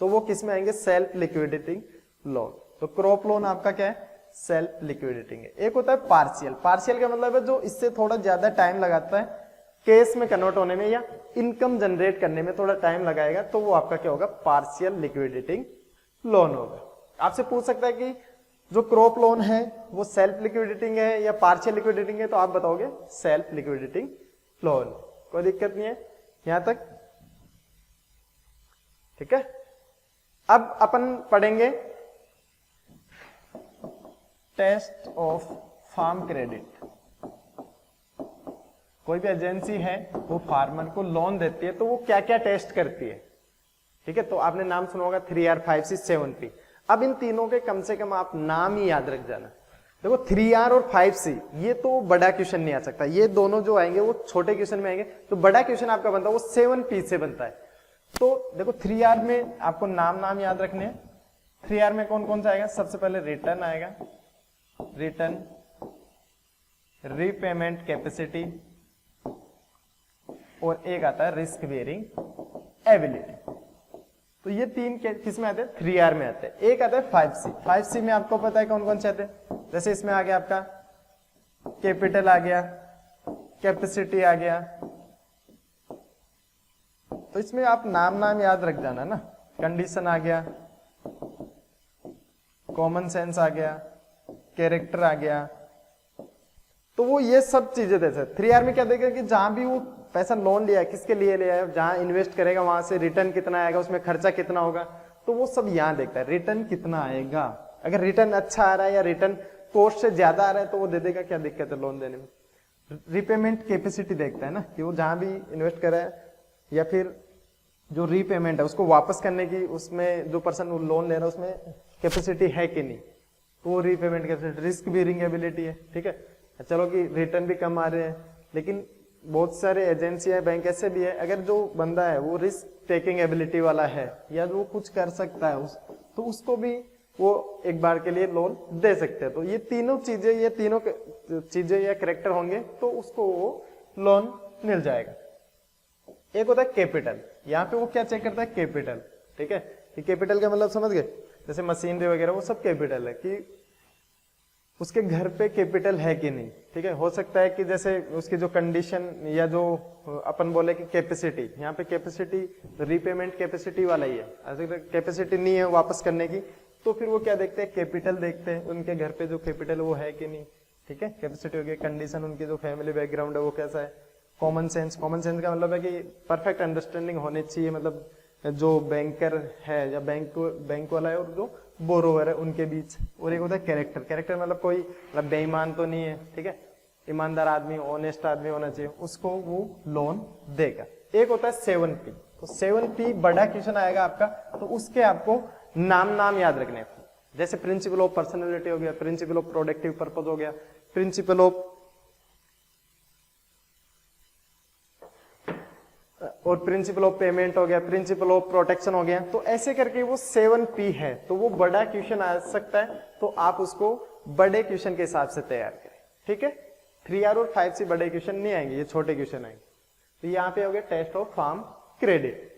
तो वो किस में आएंगे, सेल्फ लिक्विडेटिंग लोन। तो क्रॉप लोन आपका क्या है, सेल्फ लिक्विडेटिंग है। एक होता है पार्शियल। पार्शियल का मतलब है जो इससे थोड़ा ज्यादा टाइम लगाता है केस में कन्वर्ट होने में या इनकम जनरेट करने में थोड़ा टाइम लगाएगा, तो वो आपका क्या होगा, पार्शियल लिक्विडेटिंग लोन होगा। आपसे पूछ सकता है कि जो क्रॉप लोन है वो सेल्फ लिक्विडेटिंग है या पार्शियल लिक्विडेटिंग है, तो आप बताओगे सेल्फ लिक्विडेटिंग लोन। कोई दिक्कत नहीं है यहां तक, ठीक है। अब अपन पढ़ेंगे टेस्ट ऑफ फार्म क्रेडिट। कोई भी एजेंसी है वो फार्मर को लोन देती है तो वो क्या क्या टेस्ट करती है, ठीक है। तो आपने नाम सुना होगा 3R, 5C, 7P। अब इन तीनों के कम से कम आप नाम ही याद रख जाना। देखो 3R और 5C ये तो बड़ा क्वेश्चन नहीं आ सकता, ये दोनों जो आएंगे वो छोटे क्वेश्चन में आएंगे। तो बड़ा क्वेश्चन आपका बनता है वो 7P से बनता है। तो देखो 3R में आपको नाम याद रखने हैं। 3R में कौन कौन सा आएगा, सबसे पहले रिटर्न आएगा, रिटर्न, रीपेमेंट कैपेसिटी, और एक आता है रिस्क बेयरिंग एबिलिटी। तो ये तीन किस में आते हैं, 3R में आते हैं। एक आता है 5C। 5C में आपको पता है कौन कौन से आते हैं, जैसे इसमें आ गया आपका कैपिटल आ गया, कैपेसिटी आ गया। तो इसमें आप नाम याद रख जाना ना। कंडीशन आ गया, कॉमन सेंस आ गया, कैरेक्टर आ गया। तो वो ये सब चीजें दे सकते। 3R में क्या देखेगा कि जहां भी वो पैसा लोन लिया है, किसके लिए लिया है, जहां इन्वेस्ट करेगा वहां से रिटर्न कितना आएगा, उसमें खर्चा कितना होगा, तो वो सब यहां देखता है। रिटर्न कितना आएगा, अगर रिटर्न अच्छा आ रहा है या रिटर्न कोस्ट से ज्यादा आ रहा है तो वो दे देगा, क्या दिक्कत है लोन देने में। रीपेमेंट कैपेसिटी देखता है ना कि वो जहां भी इन्वेस्ट कर रहा है या फिर जो रीपेमेंट है उसको वापस करने की, उसमें जो पर्सन लोन ले रहा है उसमें कैपेसिटी है कि नहीं, तो वो repayment capacity. Risk bearing ability है, ठीक है। चलो कि रिटर्न भी कम आ रहे हैं, लेकिन बहुत सारे एजेंसियां बैंक ऐसे भी है, अगर जो बंदा है वो रिस्क टेकिंग एबिलिटी वाला है या जो कुछ कर सकता है तो उसको भी वो एक बार के लिए लोन दे सकते हैं। तो ये तीनों चीजें या कैरेक्टर होंगे तो उसको वो लोन मिल जाएगा। एक होता है कैपिटल। यहाँ पे वो क्या चेक करता है, कैपिटल, ठीक है। कि कैपिटल का मतलब समझ गए, जैसे मशीनरी वगैरह वो सब कैपिटल है, कि उसके घर पे कैपिटल है कि नहीं, ठीक है। हो सकता है कि जैसे उसकी जो कंडीशन या जो अपन बोले कि कैपेसिटी, यहाँ पे कैपेसिटी रीपेमेंट कैपेसिटी वाला ही है, अगर कैपेसिटी नहीं है वापस करने की तो फिर वो क्या देखते हैं, कैपिटल देखते हैं, उनके घर पे जो कैपिटल वो है कि नहीं, ठीक है। कैपेसिटी हो गई, कंडीशन, उनकी जो फैमिली बैकग्राउंड है वो कैसा है। कॉमन सेंस, कॉमन सेंस का मतलब है कि परफेक्ट अंडरस्टैंडिंग होनी चाहिए, मतलब जो बैंकर है या बैंक वाला है और जो बोरोवर है उनके बीच। और एक होता है कैरेक्टर। कैरेक्टर मतलब कोई मतलब बेईमान तो नहीं है, ठीक है, ईमानदार आदमी, ऑनेस्ट आदमी होना चाहिए, उसको वो लोन देगा। एक होता है 7P। तो 7P बड़ा क्वेश्चन आएगा आपका, तो उसके आपको नाम याद रखने, जैसे प्रिंसिपल ऑफ पर्सनैलिटी हो गया, प्रिंसिपल ऑफ प्रोडक्टिव पर्पज हो गया, प्रिंसिपल ऑफ और प्रिंसिपल ऑफ पेमेंट हो गया, प्रिंसिपल ऑफ प्रोटेक्शन हो गया। तो ऐसे करके वो 7P है, तो वो बड़ा क्वेश्चन आ सकता है, तो आप उसको बड़े क्वेश्चन के हिसाब से तैयार करें, ठीक है। 3R और 5C बड़े क्वेश्चन नहीं आएंगे, ये छोटे क्वेश्चन आएंगे। तो यहाँ पे हो गया टेस्ट ऑफ फार्म क्रेडिट।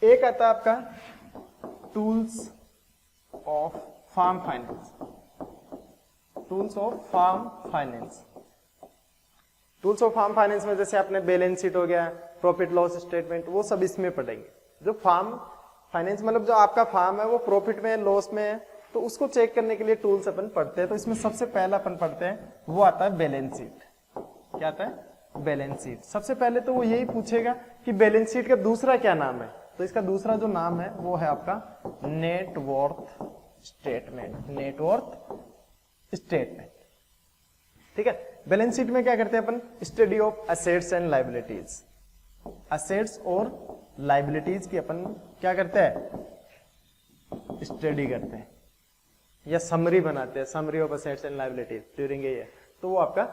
एक आता है आपका tools of farm finance. Tools of farm finance. Tools of farm finance में जैसे आपने बैलेंस शीट हो गया, प्रॉफिट लॉस स्टेटमेंट, वो सब इसमें पढ़ेंगे। जो फार्म फाइनेंस मतलब जो आपका फार्म है वो प्रॉफिट में है, लॉस में है, तो उसको चेक करने के लिए टूल्स अपन पढ़ते हैं। तो इसमें सबसे पहला अपन पढ़ते हैं वो आता है बैलेंस शीट। क्या आता है, बैलेंस शीट। सबसे पहले तो वो यही पूछेगा कि बैलेंस शीट का दूसरा क्या नाम है, तो इसका दूसरा जो नाम है वो है आपका नेटवर्थ स्टेटमेंट। नेटवर्थ स्टेटमेंट, ठीक है। बैलेंस शीट में क्या करते हैं अपन, study of assets and liabilities. Assets और लायबिलिटीज की अपन क्या करते हैं, स्टडी करते हैं या समरी बनाते हैं, summary of assets and liabilities during a year. तो वो आपका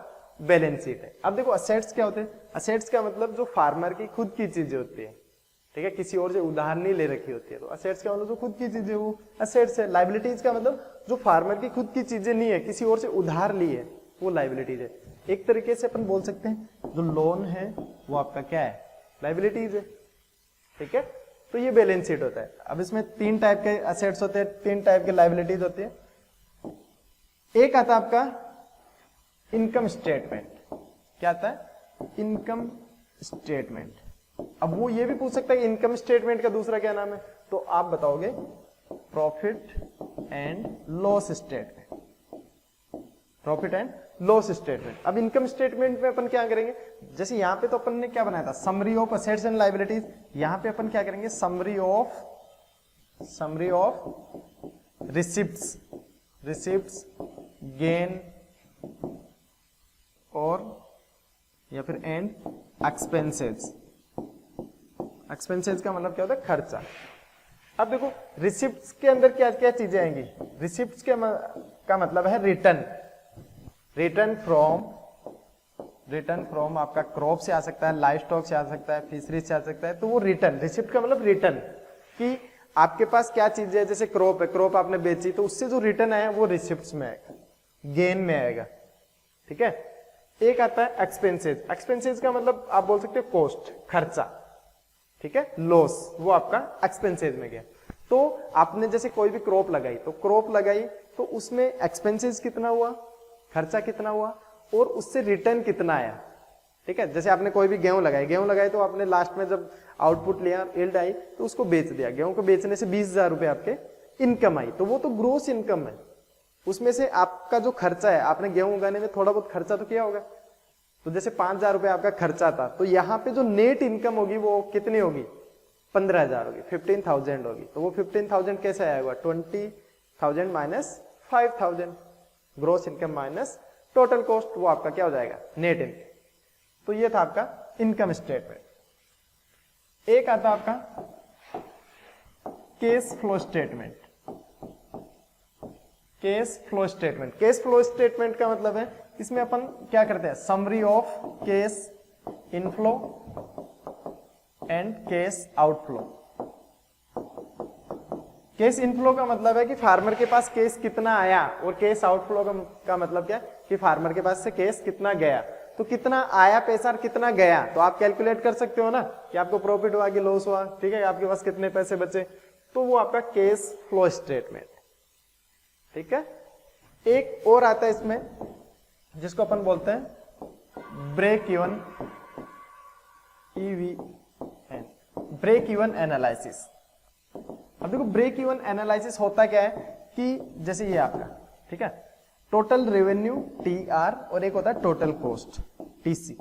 बैलेंस शीट है। अब देखो असेट्स क्या होते हैं, असेट्स का मतलब जो फार्मर की खुद की चीजें होती है, ठीक है, किसी और से उधार नहीं ले रखी होती है। तो असेट्स का मतलब जो खुद की चीजें वो असेट्स है। लायबिलिटीज का मतलब जो फार्मर की खुद की चीजें नहीं है, किसी और से उधार ली है, वो लायबिलिटीज है। एक तरीके से अपन बोल सकते हैं जो लोन है वो आपका क्या है, लाइबिलिटीज है, ठीक है। तो ये बैलेंस शीट होता है। अब इसमें 3 टाइप के असेट्स होते हैं, 3 टाइप के लाइबिलिटीज होती है। एक आता है आपका इनकम स्टेटमेंट। क्या आता है, इनकम स्टेटमेंट। अब वो ये भी पूछ सकता है कि इनकम स्टेटमेंट का दूसरा क्या नाम है, तो आप बताओगे profit and loss statement, profit and loss statement. अब इनकम स्टेटमेंट में अपन क्या करेंगे, जैसे यहां पे तो अपन ने क्या बनाया था, summary of assets and liabilities. यहां पे अपन क्या करेंगे, समरी ऑफ रिसिप्ट्स, गेन और या फिर एंड एक्सपेंसेस। एक्सपेंसेस का मतलब क्या होता है, खर्चा। अब देखो रिसिप्ट्स के अंदर क्या क्या चीजें आएंगी, रिसिप्ट्स का मतलब है रिटर्न फ्रॉम आपका क्रॉप से आ सकता है, लाइव स्टॉक से आ सकता है, फिशरीज से आ सकता है। तो वो रिटर्न, रिसिप्ट का मतलब रिटर्न, कि आपके पास क्या चीज है, जैसे क्रॉप है, क्रॉप आपने बेची तो उससे जो रिटर्न आया वो रिसिप्ट्स में आएगा, गेन में आएगा, ठीक है। एक आता है एक्सपेंसेस। एक्सपेंसेस का मतलब आप बोल सकते हो कॉस्ट, खर्चा, ठीक है। लॉस वो आपका एक्सपेंसेस में गया। तो आपने जैसे कोई भी क्रॉप लगाई तो उसमें एक्सपेंसेस कितना हुआ, खर्चा कितना हुआ, और उससे रिटर्न कितना आया, ठीक है। जैसे आपने कोई भी गेहूं लगाई तो आपने लास्ट में जब आउटपुट लिया, यील्ड आई, तो उसको बेच दिया। गेहूं को बेचने से 20,000 रुपए आपके इनकम आई, तो वो तो ग्रोस इनकम है। उसमें से आपका जो खर्चा है, आपने गेहूं उगाने में थोड़ा बहुत खर्चा तो किया होगा, तो जैसे 5,000 रुपए आपका खर्चा था, तो यहाँ पे जो नेट इनकम होगी वो कितनी होगी, 15,000 होगी, 15,000 होगी। तो वो 15,000 कैसे आएगा, 20,000 minus 5,000, gross income minus total cost, वो आपका क्या हो जाएगा, नेट इनकम। तो ये था आपका इनकम स्टेटमेंट। एक आता आपका cash flow statement. Cash flow statement का मतलब है, इसमें अपन क्या करते हैं, summary of cash inflow and cash outflow. Cash inflow का मतलब है कि फार्मर के पास कैश कितना आया, और कैश आउटफ्लो का मतलब क्या है कि फार्मर के पास से कैश कितना गया। तो कितना आया पैसा और कितना गया, तो आप कैलकुलेट कर सकते हो ना कि आपको प्रॉफिट हुआ कि लॉस हुआ, ठीक है, आपके पास कितने पैसे बचे। तो वो आपका कैश फ्लो स्टेटमेंट, ठीक है। एक और आता है इसमें जिसको अपन बोलते हैं break even, EVN, break even analysis. अब देखो ब्रेक इवन एनालिसिस होता क्या है कि जैसे ये आपका, ठीक है, टोटल रेवेन्यू TR और एक होता है total cost TC।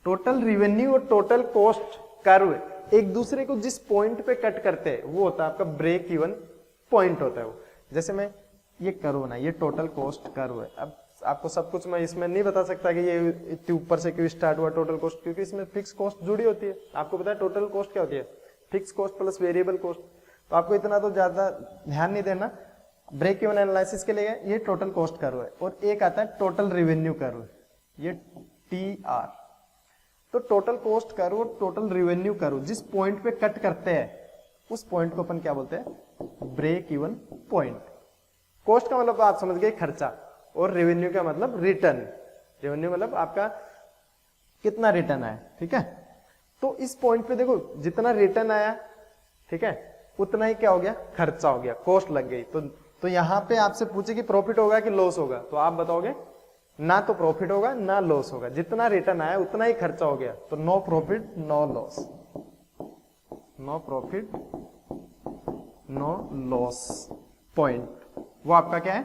Total revenue और टोटल कॉस्ट कर्व एक दूसरे को जिस पॉइंट पे कट करते हैं वो होता है आपका ब्रेक इवन पॉइंट होता है वो। जैसे मैं ये कर्व ना, ये टोटल कॉस्ट कर्व है। अब आपको सब कुछ मैं इसमें नहीं बता सकता कि ये इतने ऊपर से क्यों स्टार्ट हुआ टोटल कॉस्ट, क्योंकि इसमें फिक्स कॉस्ट जुड़ी होती है। आपको पता है टोटल कॉस्ट क्या होती है, fix cost plus variable cost. तो आपको इतना तो ज्यादा ध्यान नहीं देना। ब्रेक इवन एनालिसिस के लिए ये टोटल कॉस्ट कर्व है, और एक आता है टोटल रेवेन्यू कर्व, ये TR। तो टोटल कॉस्ट कर्व और टोटल रेवेन्यू कर्व जिस पॉइंट पे कट करते हैं उस पॉइंट को अपन क्या बोलते हैं, ब्रेक इवन पॉइंट। कॉस्ट का मतलब आप समझ गए खर्चा, और रेवेन्यू का मतलब रिटर्न। रेवेन्यू मतलब आपका कितना रिटर्न आया, ठीक है। तो इस पॉइंट पे देखो जितना रिटर्न आया, ठीक है, उतना ही क्या हो गया, खर्चा हो गया, कॉस्ट लग गई। तो यहां पे आपसे पूछे कि प्रॉफिट होगा कि लॉस होगा, तो आप बताओगे ना तो प्रॉफिट होगा ना लॉस होगा, जितना रिटर्न आया उतना ही खर्चा हो गया। तो no profit no loss, no profit no loss point, वो आपका क्या है,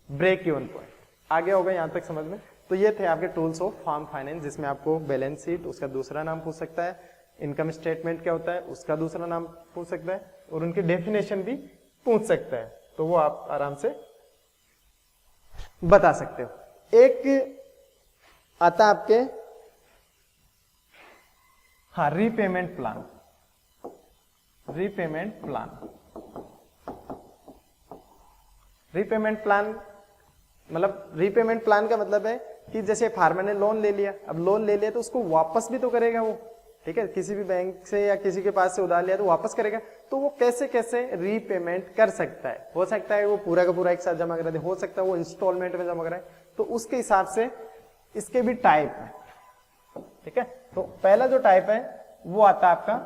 ब्रेक इवन पॉइंट। आगे होगा यहां तक समझ में। तो ये थे आपके टूल्स ऑफ फार्म फाइनेंस, जिसमें आपको बैलेंस शीट, उसका दूसरा नाम पूछ सकता है, इनकम स्टेटमेंट क्या होता है उसका दूसरा नाम पूछ सकता है, और उनकी डेफिनेशन भी पूछ सकता है। तो वो आप आराम से बता सकते हो। एक आता आपके हाँ रीपेमेंट प्लान। रीपेमेंट प्लान मतलब रीपेमेंट प्लान का मतलब है कि जैसे फार्मर ने लोन ले लिया, अब लोन ले लिया तो उसको वापस भी तो करेगा वो, ठीक है, किसी भी बैंक से या किसी के पास से उधार लिया तो वापस करेगा। तो वो कैसे कैसे रीपेमेंट कर सकता है, हो सकता है वो पूरा का पूरा एक साथ जमा करा दे, हो सकता है वो इंस्टॉलमेंट में जमा कराए। तो उसके हिसाब से इसके भी टाइप है, ठीक है। तो पहला जो टाइप है वो आता है आपका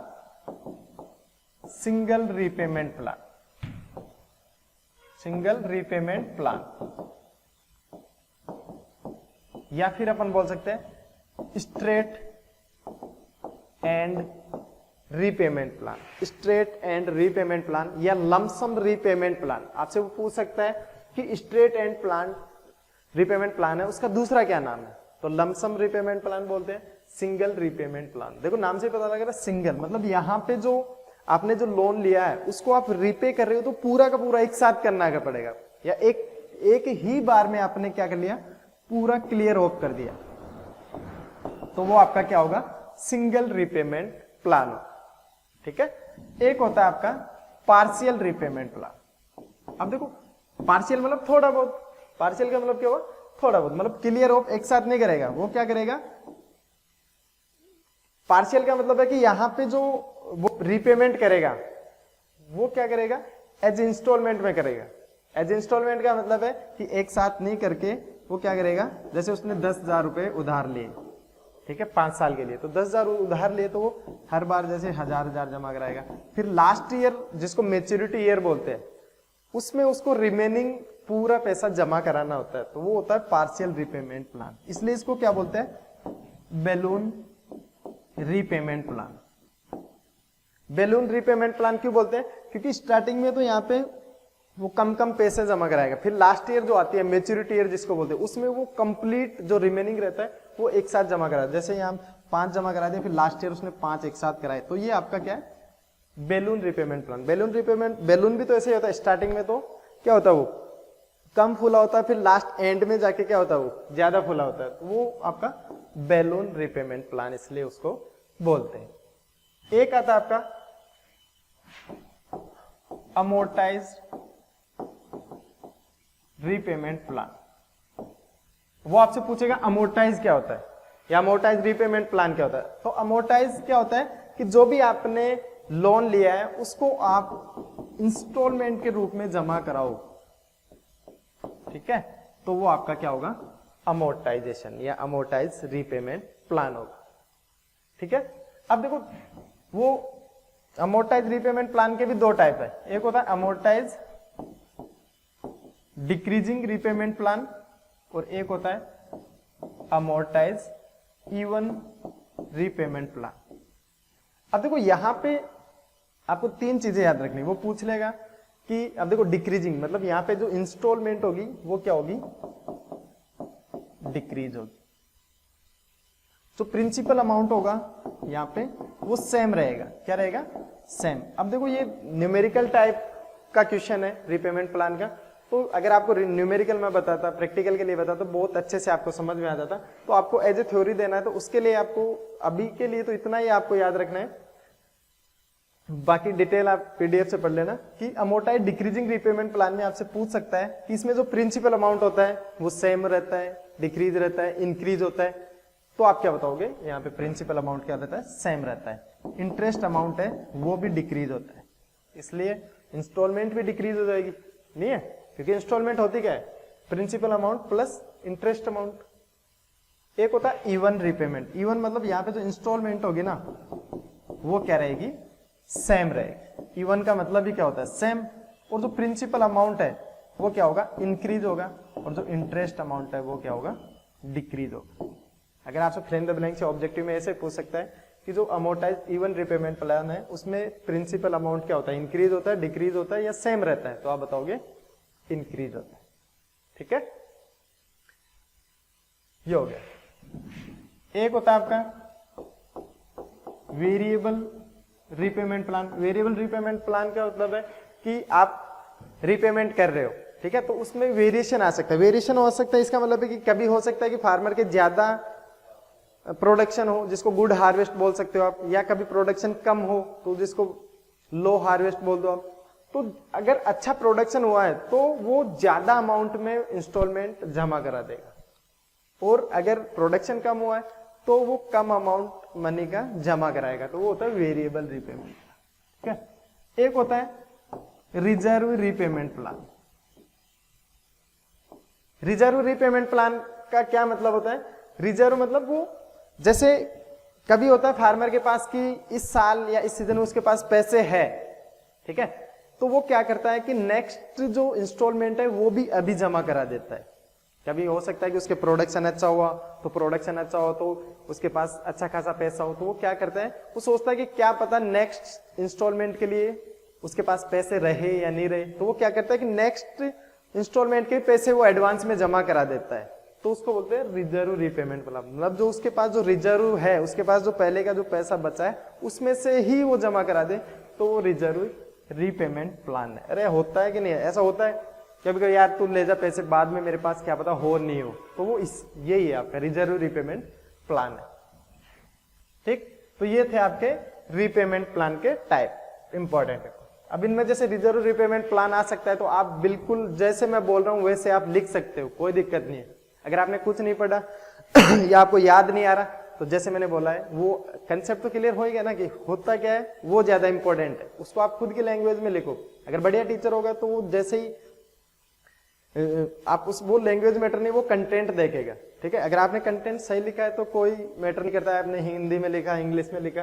single repayment plan. Single repayment plan, या फिर अपन बोल सकते हैं straight and repayment plan. Straight and repayment plan या लमसम रीपेमेंट प्लान। आपसे वो पूछ सकता है कि straight and plan repayment plan है, उसका दूसरा क्या नाम है? तो लमसम रीपेमेंट प्लान बोलते हैं, सिंगल रीपेमेंट प्लान। देखो नाम से पता लग रहा है सिंगल, मतलब यहाँ पे जो आपने जो लोन लिया है उसको आप रीपे कर रहे हो तो पूरा का पूरा एक साथ करना पड़ेगा, या एक ही बार में आपने क्या कर लिया, पूरा क्लियर ऑफ कर दिया, तो वो आपका क्या होगा, सिंगल रीपेमेंट प्लान। ठीक है। एक होता है आपका पार्शियल रीपेमेंट प्लान। अब देखो पार्शियल मतलब थोड़ा बहुत, पार्शियल का मतलब क्या हुआ, थोड़ा बहुत, मतलब क्लियर ऑफ एक साथ नहीं करेगा। वो क्या करेगा, पार्शियल का मतलब है कि यहां पे जो वो रीपेमेंट करेगा वो क्या करेगा, एज इंस्टॉलमेंट में करेगा। एज इंस्टॉलमेंट का मतलब है कि एक साथ नहीं करके वो क्या करेगा, जैसे उसने 10,000 रुपए उधार लिए, ठीक है, 5 साल के लिए, तो 10,000 उधार लिए तो वो हर बार जैसे 1,000 जमा कराएगा। फिर लास्ट ईयर जिसको मेच्योरिटी ईयर बोलते हैं उसमें उसको रिमेनिंग पूरा पैसा जमा कराना होता है, तो वो होता है पार्शियल रीपेमेंट प्लान। इसलिए इसको क्या बोलते हैं, balloon repayment plan. Balloon repayment plan क्यों बोलते हैं, क्योंकि स्टार्टिंग में तो यहाँ पे वो कम कम पैसे जमा कराएगा, फिर लास्ट ईयर जो आती है मेच्योरिटी ईयर जिसको बोलते हैं उसमें वो कंप्लीट जो रिमेनिंग रहता है वो एक साथ जमा करा। जैसे यहाँ 5 जमा करा दिया, फिर लास्ट ईयर उसने 5 एक साथ कराए, तो ये आपका क्या है, balloon repayment plan. Balloon repayment, balloon भी तो ऐसे ही होता है, स्टार्टिंग में तो क्या होता है वो कम फूला होता है, फिर लास्ट एंड में जाके क्या होता है वो ज्यादा फूला होता है, तो वो आपका बैलून रीपेमेंट प्लान, इसलिए उसको बोलते हैं। एक आता है आपका अमोर्टाइज्ड रीपेमेंट प्लान। वो आपसे पूछेगा अमोर्टाइज क्या होता है या अमोर्टाइज रीपेमेंट प्लान क्या होता है। तो अमोर्टाइज क्या होता है कि जो भी आपने लोन लिया है उसको आप इंस्टॉलमेंट के रूप में जमा कराओ, ठीक है, तो वो आपका क्या होगा, अमोर्टाइजेशन या अमोर्टाइज रीपेमेंट प्लान होगा। ठीक है। अब देखो वो अमोर्टाइज रीपेमेंट प्लान के भी 2 टाइप है, एक होता है अमोर्टाइज डिक्रीजिंग रीपेमेंट प्लान और एक होता है अमोर्टाइज इवन रीपेमेंट प्लान। अब देखो यहां पे आपको 3 चीजें याद रखनी, वो पूछ लेगा कि अब देखो डिक्रीजिंग मतलब यहां पे जो इंस्टॉलमेंट होगी वो क्या होगी, डिक्रीज होगी। जो प्रिंसिपल अमाउंट होगा यहां पे वो सेम रहेगा, क्या रहेगा, सेम। अब देखो ये न्यूमेरिकल टाइप का क्वेश्चन है रीपेमेंट प्लान का, तो अगर आपको न्यूमेरिकल में बताता, प्रैक्टिकल के लिए बताता तो बहुत अच्छे से आपको समझ में आ जाता। तो आपको एज ए थ्योरी देना है तो उसके लिए आपको अभी के लिए तो इतना ही आपको याद रखना है, बाकी डिटेल आप पीडीएफ से पढ़ लेना। कि अमोर्टाइज डिक्रीजिंग रीपेमेंट प्लान में आपसे पूछ सकता है कि इसमें जो प्रिंसिपल अमाउंट होता है वो सेम रहता है, डिक्रीज रहता है, इंक्रीज होता है, तो आप क्या बताओगे, यहाँ पे प्रिंसिपल अमाउंट क्या रहता है, सेम रहता है। इंटरेस्ट अमाउंट है वो भी डिक्रीज होता है, इसलिए इंस्टॉलमेंट भी डिक्रीज हो जाएगी, नहीं है, क्योंकि इंस्टॉलमेंट होती क्या है, principal amount plus interest amount. एक होता है इवन रीपेमेंट। इवन मतलब यहाँ पे जो इंस्टॉलमेंट होगी ना वो क्या रहेगी, सेम रहेगी। इवन का मतलब भी क्या होता है, सेम। और जो प्रिंसिपल अमाउंट है वो क्या होगा, इंक्रीज होगा, और जो इंटरेस्ट अमाउंट है वो क्या होगा, डिक्रीज होगा। अगर आपसे फिल इन द ब्लैंक से ऑब्जेक्टिव में ऐसे पूछ सकता है कि जो अमोर्टाइज इवन रीपेमेंट प्लान है उसमें प्रिंसिपल अमाउंट क्या होता है, इंक्रीज होता है, डिक्रीज होता है या सेम रहता है, तो आप बताओगे इंक्रीज होता है। ठीक है, ये हो गया। एक होता है आपका variable repayment plan. Variable repayment plan का मतलब है कि आप रीपेमेंट कर रहे हो, ठीक है, तो उसमें वेरिएशन आ सकता है। वेरिएशन हो सकता है, इसका मतलब है कि कभी हो सकता है कि फार्मर के ज्यादा प्रोडक्शन हो जिसको गुड हार्वेस्ट बोल सकते हो आप, या कभी प्रोडक्शन कम हो तो जिसको लो हार्वेस्ट बोल दो आप। तो अगर अच्छा प्रोडक्शन हुआ है तो वो ज्यादा अमाउंट में इंस्टॉलमेंट जमा करा देगा, और अगर प्रोडक्शन कम हुआ है तो वो कम अमाउंट मनी का जमा कराएगा, तो वो होता है वेरिएबल रीपेमेंट। ठीक है। एक होता है reserve repayment plan. Reserve repayment plan का क्या मतलब होता है, रिजर्व मतलब वो जैसे कभी होता है फार्मर के पास कि इस साल या इस सीजन में उसके पास पैसे है, ठीक है, तो वो क्या करता है कि नेक्स्ट जो इंस्टॉलमेंट है वो भी अभी जमा करा देता है। कभी हो सकता है कि उसके प्रोडक्शन अच्छा हुआ, तो प्रोडक्शन अच्छा हो तो उसके पास अच्छा खासा पैसा हो, तो वो क्या करता है, वो सोचता है कि क्या पता नेक्स्ट इंस्टॉलमेंट के लिए उसके पास पैसे रहे या नहीं रहे, तो वो क्या करता है कि नेक्स्ट इंस्टॉलमेंट के पैसे वो एडवांस में जमा करा देता है, तो उसको बोलते हैं रिजर्व रीपेमेंट प्लान। मतलब जो उसके पास जो रिजर्व है, उसके पास जो पहले का जो पैसा बचा है उसमें से ही वो जमा करा दे, तो वो रिजर्व रीपेमेंट प्लान है। अरे होता है कि नहीं, ऐसा होता है कभी कभी, यार तू ले जा पैसे, बाद में मेरे पास क्या पता हो नहीं हो, तो वो यही है आपका रिजर्व रीपेमेंट प्लान है। ठीक, तो ये थे आपके रीपेमेंट प्लान के टाइप, इंपॉर्टेंट है। अब इनमें जैसे रिजर्व रीपेमेंट प्लान आ सकता है, तो आप बिल्कुल जैसे मैं बोल रहा हूं वैसे आप लिख सकते हो, कोई दिक्कत नहीं है। अगर आपने कुछ नहीं पढ़ा या आपको याद नहीं आ रहा, तो जैसे मैंने बोला है वो कंसेप्ट तो क्लियर हो गया ना कि होता क्या है, वो ज्यादा इंपॉर्टेंट है, उसको आप खुद की लैंग्वेज में लिखो। अगर बढ़िया टीचर होगा तो वो जैसे ही आप उस वो लैंग्वेज मैटर नहीं, वो कंटेंट देखेगा, ठीक है। अगर आपने कंटेंट सही लिखा है तो कोई मैटर नहीं करता है आपने हिंदी में लिखा, इंग्लिश में लिखा।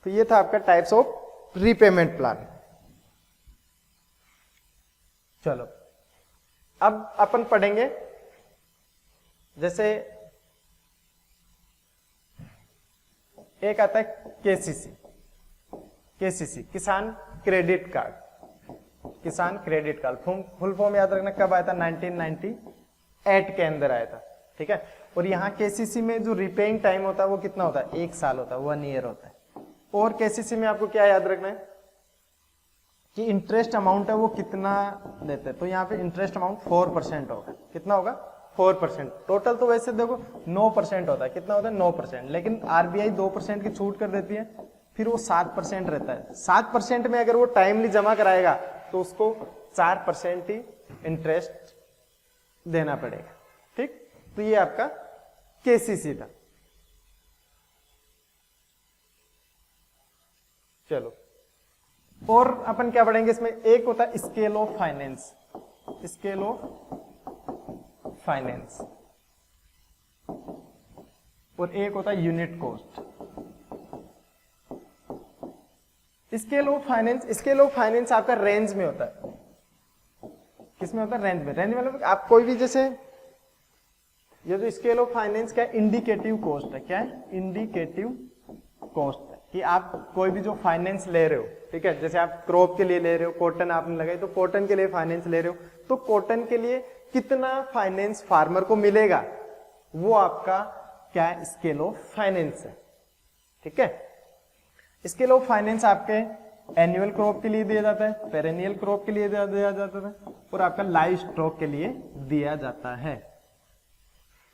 तो ये था आपका टाइप्स ऑफ रीपेमेंट प्लान। चलो अब अपन पढ़ेंगे जैसे एक आता है केसीसी, केसीसी किसान क्रेडिट कार्ड। किसान क्रेडिट कार्ड फुल फॉर्म याद रखना, कब आया था, 1998 के अंदर आया था, ठीक है। और यहाँ केसीसी में जो रिपेइंग टाइम होता है वो कितना होता है, 1 साल होता है, 1 ईयर होता है। और केसीसी में आपको क्या याद रखना है कि इंटरेस्ट अमाउंट है वो कितना देते हैं, तो यहाँ पे इंटरेस्ट अमाउंट 4% होगा। कितना होगा, 4%। टोटल तो वैसे देखो 9% होता है, कितना होता है, 9%, लेकिन आरबीआई 2% की छूट कर देती है, फिर वो 7% रहता है। 7% में अगर वो टाइमली जमा कराएगा तो उसको 4% ही इंटरेस्ट देना पड़ेगा, ठीक। तो ये आपका केसीसी था। चलो और अपन क्या पढ़ेंगे इसमें, एक होता है scale of finance, scale of finance, और एक होता है unit cost. Scale of finance, scale of finance आपका रेंज में होता है। किसमें होता है, रेंज में। रेंज मतलब आप कोई भी जैसे ये जो स्केल ऑफ फाइनेंस क्या है, इंडिकेटिव कॉस्ट है। क्या है, इंडिकेटिव कॉस्ट है कि आप कोई भी जो फाइनेंस ले रहे हो, ठीक है, जैसे आप क्रॉप के लिए ले रहे हो, कॉटन आपने लगाई तो कॉटन के लिए फाइनेंस ले रहे हो, तो कॉटन के लिए कितना फाइनेंस फार्मर को मिलेगा, वो आपका क्या है, स्केल ऑफ फाइनेंस है, ठीक है। स्केल ऑफ फाइनेंस आपके एनुअल क्रॉप के लिए दिया जाता है, पेरेनियल क्रॉप के लिए दिया जाता है, और आपका लाइव स्टॉक के लिए दिया जाता है।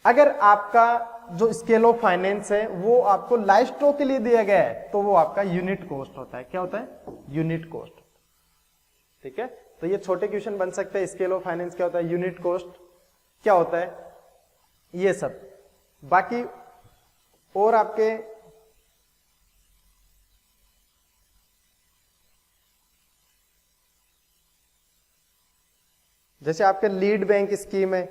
अगर आपका जो स्केल ऑफ फाइनेंस है वो आपको लाइव स्टॉक के लिए दिया गया है, तो वो आपका यूनिट कॉस्ट होता है। क्या होता है, यूनिट कॉस्ट, ठीक है। तो ये छोटे क्वेश्चन बन सकते हैं, स्केल ऑफ फाइनेंस क्या होता है, यूनिट कॉस्ट क्या होता है, ये सब। बाकी और आपके जैसे आपके लीड बैंक स्कीम है,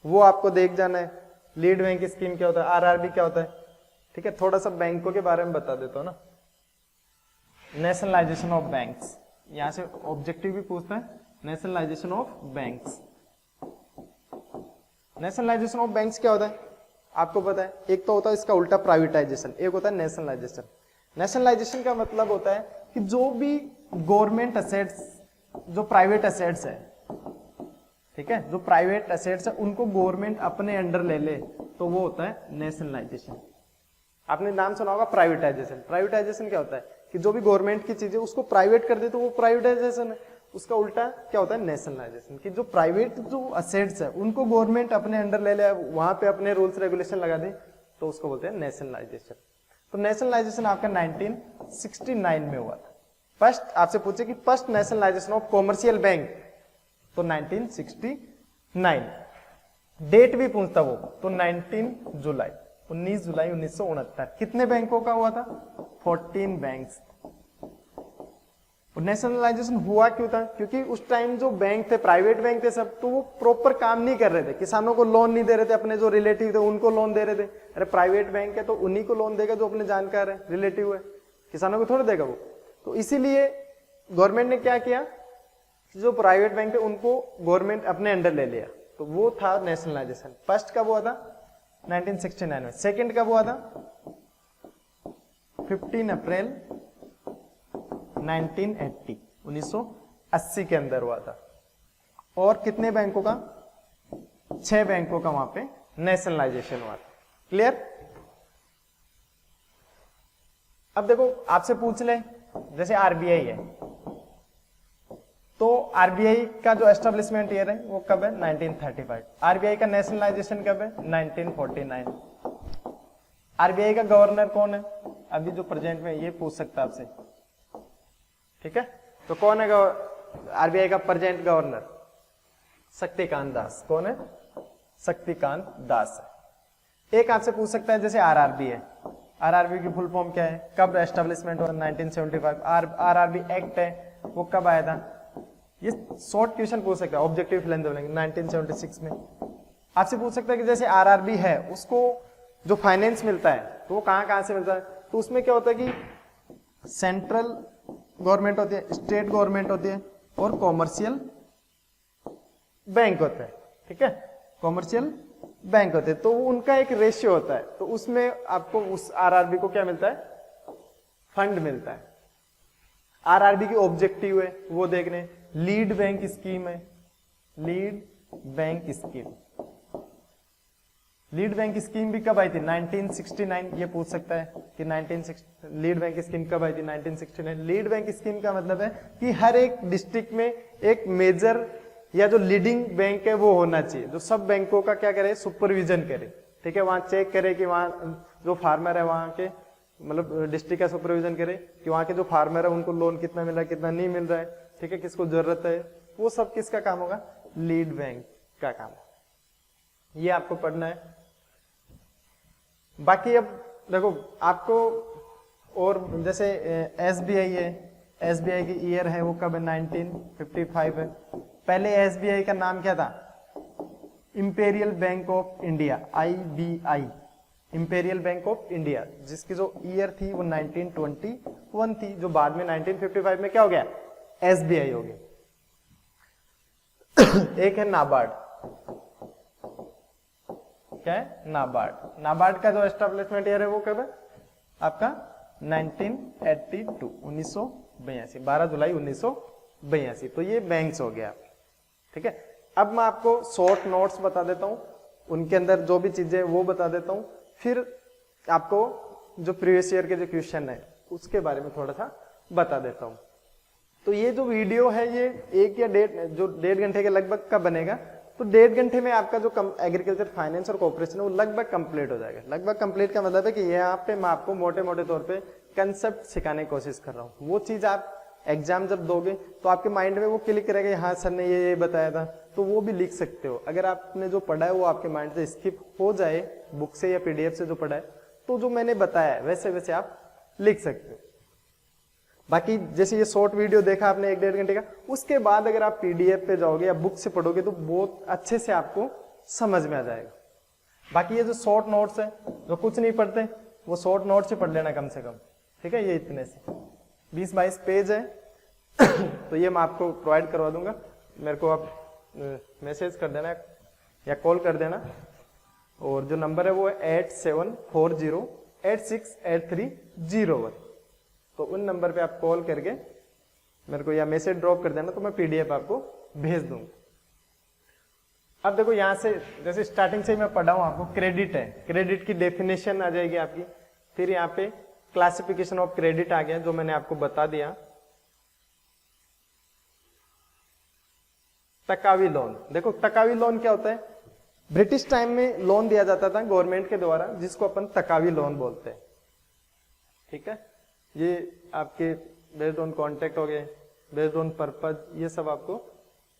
वो आपको देख जाना है। लीड बैंक स्कीम क्या होता है, आरआरबी क्या होता है, ठीक है। थोड़ा सा बैंकों के बारे में बता देता हूं ना। नेशनलाइजेशन ऑफ बैंक्स, यहां से ऑब्जेक्टिव भी पूछता है, nationalisation of banks. Nationalisation of banks क्या होता है, आपको पता है। एक तो होता है इसका उल्टा प्राइवेटाइजेशन, एक होता है नेशनलाइजेशन। नेशनलाइजेशन का मतलब होता है कि जो भी गवर्नमेंट असेट्स, जो प्राइवेट असेट्स है, ठीक है, जो प्राइवेट एसेट्स है उनको गवर्नमेंट अपने अंडर ले ले, तो वो होता है नेशनलाइजेशन। आपने नाम सुना होगा प्राइवेटाइजेशन। प्राइवेटाइजेशन क्या होता है कि जो भी गवर्नमेंट की चीजें उसको प्राइवेट कर दे, तो वो प्राइवेटाइजेशन है। उसका उल्टा क्या होता है, नेशनलाइजेशन, कि जो प्राइवेट जो असेट्स है उनको गवर्नमेंट अपने अंडर ले ले, वहां पे अपने रूल्स रेगुलेशन लगा दे, तो उसको बोलते हैं नेशनलाइजेशन। तो नेशनलाइजेशन आपका 1969 में हुआ था। फर्स्ट आपसे पूछे कि first nationalisation of commercial bank, तो 1969। डेट भी पूछता वो, तो 19 जुलाई 1969। कितने बैंकों का हुआ था, 14 बैंक्स, और नेशनलाइजेशन हुआ क्यों था? क्योंकि उस टाइम जो बैंक थे, प्राइवेट बैंक थे सब, तो वो प्रॉपर काम नहीं कर रहे थे, किसानों को लोन नहीं दे रहे थे, अपने जो रिलेटिव थे उनको लोन दे रहे थे। अरे प्राइवेट बैंक है तो उन्हीं को लोन देगा जो अपने जानकार है, रिलेटिव है, किसानों को थोड़ा देगा वो। तो इसीलिए गवर्नमेंट ने क्या किया, जो प्राइवेट बैंक थे उनको गवर्नमेंट अपने अंडर ले लिया, तो वो था नेशनलाइजेशन। फर्स्ट कब हुआ था? 1969 में। सेकंड कब हुआ था? 15 अप्रैल 1980, 1980 के अंदर हुआ था। और कितने बैंकों का? 6 बैंकों का वहां पे नेशनलाइजेशन हुआ था। क्लियर? अब देखो आपसे पूछ ले, जैसे आरबीआई है, तो आरबीआई का जो एस्टेब्लिशमेंट ईयर है वो कब है? 1935। आरबीआई का नेशनलाइजेशन कब है? 1949। आरबीआई का गवर्नर कौन है अभी जो प्रेजेंट में? ये पूछ सकता है आपसे, ठीक है? तो कौन है आरबीआई का प्रेजेंट गवर्नर? शक्तिकांत दास। कौन है? शक्तिकांत दास है। एक आपसे पूछ सकता है जैसे आरआरबी है, आरआरबी की फुल फॉर्म क्या है? कब एस्टेब्लिशमेंट हुआ? 1975। आरआरबी एक्ट है वो कब आया था? ये शॉर्ट क्वेश्चन पूछ सकता है, ऑब्जेक्टिव फिलोसफी 1976 में। आपसे पूछ सकता है कि जैसे आरआरबी है उसको जो फाइनेंस मिलता है तो वो कहां कहां से मिलता है? तो उसमें क्या होता है कि सेंट्रल गवर्नमेंट होती है, स्टेट गवर्नमेंट होती है और कॉमर्शियल बैंक होता है, ठीक है? कॉमर्शियल बैंक होते हैं, तो उनका एक रेशियो होता है, तो उसमें आपको उस आरआरबी को क्या मिलता है? फंड मिलता है। आरआरबी की ऑब्जेक्टिव है वो देखने, लीड बैंक स्कीम है, lead bank scheme. Lead bank scheme भी कब आई थी? 1969। ये पूछ सकता है कि 1960 लीड बैंक स्कीम कब आई थी? 1969। लीड बैंक स्कीम का मतलब है कि हर एक डिस्ट्रिक्ट में एक मेजर या जो लीडिंग बैंक है वो होना चाहिए, जो सब बैंकों का क्या करे? सुपरविजन करे, ठीक है? वहां चेक करे कि वहां जो फार्मर है वहां के, मतलब डिस्ट्रिक्ट का सुपरविजन करे कि वहां के जो फार्मर है उनको लोन कितना मिल रहा है, कितना नहीं मिल रहा है, ठीक है? किसको जरूरत है, वो सब किसका काम होगा? लीड बैंक का काम। ये आपको पढ़ना है। बाकी अब देखो आपको, और जैसे एसबीआई है, एसबीआई की ईयर है वो कब है? 1955 है। पहले एसबीआई का नाम क्या था? Imperial bank of India, IBI, imperial bank of India, जिसकी जो ईयर थी वो 1921 थी, जो बाद में 1955 में क्या हो गया? एसबीआई हो गया। एक है नाबार्ड, क्या है? नाबार्ड। नाबार्ड का जो एस्टेब्लिशमेंट ईयर है वो कब है आपका? 1982, 1982, 12 जुलाई 1982। तो ये बैंक्स हो गया, ठीक है? अब मैं आपको शॉर्ट नोट्स बता देता हूं, उनके अंदर जो भी चीजें वो बता देता हूं, फिर आपको जो प्रीवियस ईयर के जो क्वेश्चन है उसके बारे में थोड़ा सा बता देता हूं। तो ये जो वीडियो है ये 1 घंटे के लगभग का बनेगा, तो 1.5 घंटे में आपका जो एग्रीकल्चर फाइनेंस और कॉर्पोरेशन है वो लगभग कंप्लीट हो जाएगा। लगभग कंप्लीट का मतलब है कि यहाँ पे मैं आपको मोटे मोटे तौर पे कंसेप्ट सिखाने की कोशिश कर रहा हूँ। वो चीज आप एग्जाम जब दोगे तो आपके माइंड में वो क्लिक करेगा, हाँ सर ने ये बताया था, तो वो भी लिख सकते हो। अगर आपने जो पढ़ा है वो आपके माइंड से स्किप हो जाए बुक से या पीडीएफ से जो पढ़ा है, तो जो मैंने बताया है वैसे वैसे आप लिख सकते हो। बाकी जैसे ये शॉर्ट वीडियो देखा आपने 1-1.5 घंटे का, उसके बाद अगर आप पीडीएफ पे जाओगे या बुक से पढ़ोगे तो बहुत अच्छे से आपको समझ में आ जाएगा। बाकी ये जो शॉर्ट नोट्स है, जो कुछ नहीं पढ़ते वो शॉर्ट नोट्स से पढ़ लेना कम से कम, ठीक है? ये इतने से 20-22 पेज है तो ये मैं आपको प्रोवाइड करवा दूंगा। मेरे को आप मैसेज कर देना या कॉल कर देना, और जो नंबर है वो है 8740868301। तो उन नंबर पे आप कॉल करके मेरे को या मैसेज ड्रॉप कर देना, तो मैं पीडीएफ आपको भेज दूंगा। अब देखो यहाँ से जैसे स्टार्टिंग से ही मैं पढ़ा हूं आपको, क्रेडिट है, क्रेडिट की डेफिनेशन आ जाएगी आपकी, फिर यहाँ पे क्लासिफिकेशन ऑफ क्रेडिट आ गया जो मैंने आपको बता दिया। तकावी लोन, देखो तकावी लोन क्या होता है? ब्रिटिश टाइम में लोन दिया जाता था गवर्नमेंट के द्वारा, जिसको अपन तकावी लोन बोलते हैं, ठीक है? ये आपके बेस्ड ऑन कॉन्टेक्ट हो गए, बेस्ड ऑन पर्पज, ये सब आपको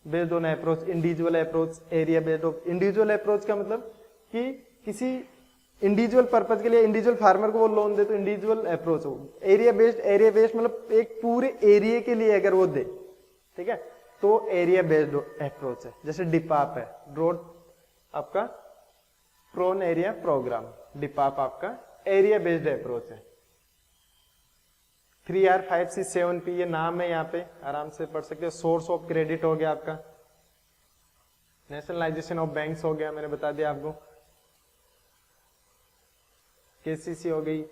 based on approach, individual approach, area based of. Individual approach का मतलब कि किसी इंडिविजुअल पर्पज के लिए इंडिविजुअल फार्मर को वो लोन दे तो इंडिविजुअल अप्रोच हो। एरिया बेस्ड मतलब एक पूरे एरिया के लिए अगर वो दे, ठीक है, तो एरिया बेस्ड अप्रोच है। जैसे डिपाप है, ड्रॉट आपका प्रोन एरिया प्रोग्राम, डिपाप आपका एरिया बेस्ड अप्रोच है। 3R 5C 7P ये नाम है, यहाँ पे आराम से पढ़ सकते हो। सोर्स ऑफ क्रेडिट हो गया आपका, नेशनलाइजेशन ऑफ बैंक्स हो गया, मैंने बता दिया आपको, केसीसी हो गई,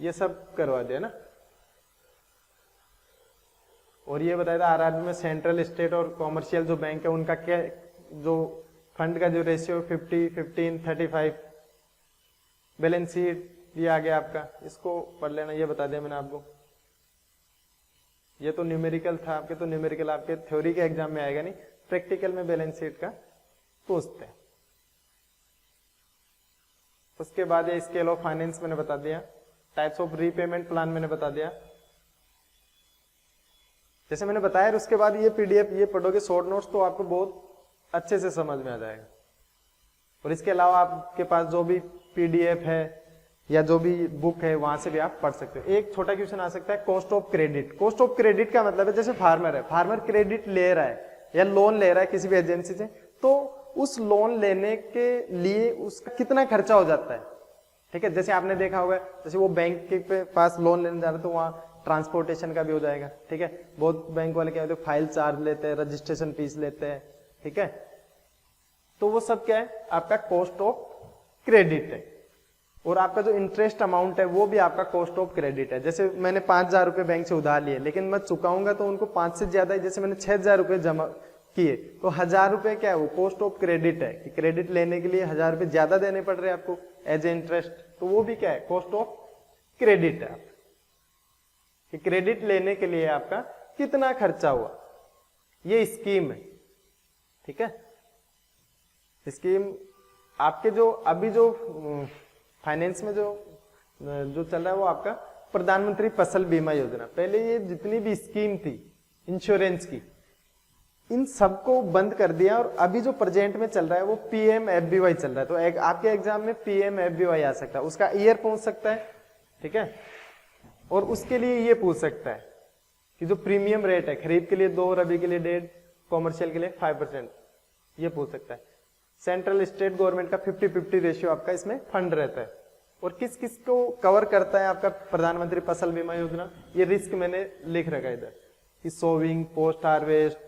ये सब करवा दिया ना। और ये बताया था आरआरबी में सेंट्रल, स्टेट और कॉमर्शियल जो बैंक है उनका क्या, जो फंड का जो रेशियो 50, 15, 35, बैलेंस शीट ये आ गया आपका, इसको पढ़ लेना, ये बता दिया मैंने आपको। ये तो न्यूमेरिकल था आपके, तो न्यूमेरिकल आपके थ्योरी के एग्जाम में आएगा नहीं, प्रैक्टिकल में बैलेंस शीट का पूछते हैं। उसके बाद ये स्केल ऑफ फाइनेंस मैंने बता दिया, टाइप्स ऑफ रीपेमेंट प्लान मैंने बता दिया, जैसे मैंने बताया। उसके बाद ये पीडीएफ ये पढ़ोगे शॉर्ट नोट्स तो आपको बहुत अच्छे से समझ में आ जाएगा। और इसके अलावा आपके पास जो भी पीडीएफ है या जो भी बुक है वहां से भी आप पढ़ सकते हो। एक छोटा क्वेश्चन आ सकता है cost of credit. Cost of credit का मतलब है जैसे फार्मर है, फार्मर क्रेडिट ले रहा है या लोन ले रहा है किसी भी एजेंसी से, तो उस लोन लेने के लिए उसका कितना खर्चा हो जाता है, ठीक है। जैसे आपने देखा होगा, जैसे वो बैंक के पास लोन लेने जा रहे तो वहां ट्रांसपोर्टेशन का भी हो जाएगा, ठीक है। बहुत बैंक वाले क्या होते हैं, फाइल चार्ज लेते हैं, रजिस्ट्रेशन फीस लेते हैं, ठीक है। तो वो सब क्या है, आपका कॉस्ट ऑफ क्रेडिट है। और आपका जो इंटरेस्ट अमाउंट है वो भी आपका कॉस्ट ऑफ क्रेडिट है। जैसे मैंने 5,000 रुपए बैंक से उधार लिए, लेकिन मैं चुकाऊंगा तो उनको 5 से ज्यादा ही, जैसे मैंने 6,000 रुपए जमा किए तो 1,000 रुपए क्या है, वो कॉस्ट ऑफ क्रेडिट है कि क्रेडिट लेने के लिए 1,000 रुपए ज्यादा देने पड़ रहे हैं आपको एज ए इंटरेस्ट, तो वो भी क्या है, कॉस्ट ऑफ क्रेडिट है। कि क्रेडिट लेने के लिए आपका कितना खर्चा हुआ, ये स्कीम है, ठीक है। स्कीम आपके जो अभी जो फाइनेंस में जो चल रहा है वो आपका प्रधानमंत्री फसल बीमा योजना। पहले ये जितनी भी स्कीम थी इंश्योरेंस की, इन सबको बंद कर दिया और अभी जो प्रेजेंट में चल रहा है वो PMFBY चल रहा है। तो एक आपके एग्जाम में PMFBY आ सकता है, उसका ईयर पूछ सकता है, ठीक है। और उसके लिए ये पूछ सकता है कि जो प्रीमियम रेट है, खरीफ के लिए 2, रबी के लिए 1.5, कॉमर्शियल के लिए 5%, ये पूछ सकता है। सेंट्रल स्टेट गवर्नमेंट का 50-50 रेशियो आपका इसमें फंड रहता है। और किस किस को कवर करता है आपका प्रधानमंत्री फसल बीमा योजना, ये रिस्क मैंने लिख रखा है इधर कि सोविंग, पोस्ट हार्वेस्ट,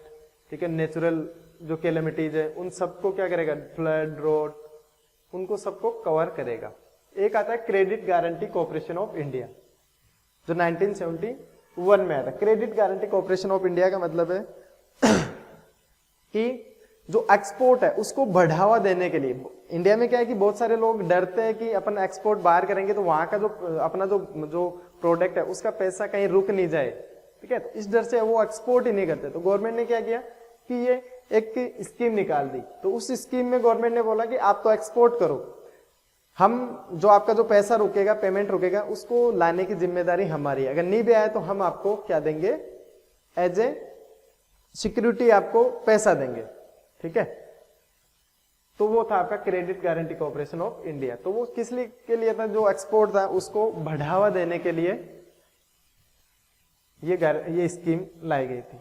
ठीक है, नेचुरल जो कैलेमिटीज है उन सबको क्या करेगा, फ्लड, ड्रॉट, उनको सबको कवर करेगा। एक आता है credit guarantee corporation of India, जो 1971 में आया था। Credit guarantee corporation of India का मतलब है कि जो एक्सपोर्ट है उसको बढ़ावा देने के लिए, इंडिया में क्या है कि बहुत सारे लोग डरते हैं कि अपन एक्सपोर्ट बाहर करेंगे तो वहां का जो अपना जो प्रोडक्ट है उसका पैसा कहीं रुक नहीं जाए, ठीक है। तो इस डर से वो एक्सपोर्ट ही नहीं करते। तो गवर्नमेंट ने क्या किया कि ये एक स्कीम निकाल दी। तो उस स्कीम में गवर्नमेंट ने बोला कि आप तो एक्सपोर्ट करो, हम जो आपका जो पैसा रुकेगा, पेमेंट रुकेगा, उसको लाने की जिम्मेदारी हमारी है। अगर नहीं भी आया तो हम आपको क्या देंगे, एज ए सिक्योरिटी आपको पैसा देंगे, ठीक है। तो वो था आपका credit guarantee corporation of India. तो वो किस लिए के लिए था, जो एक्सपोर्ट था उसको बढ़ावा देने के लिए ये स्कीम लाई गई थी।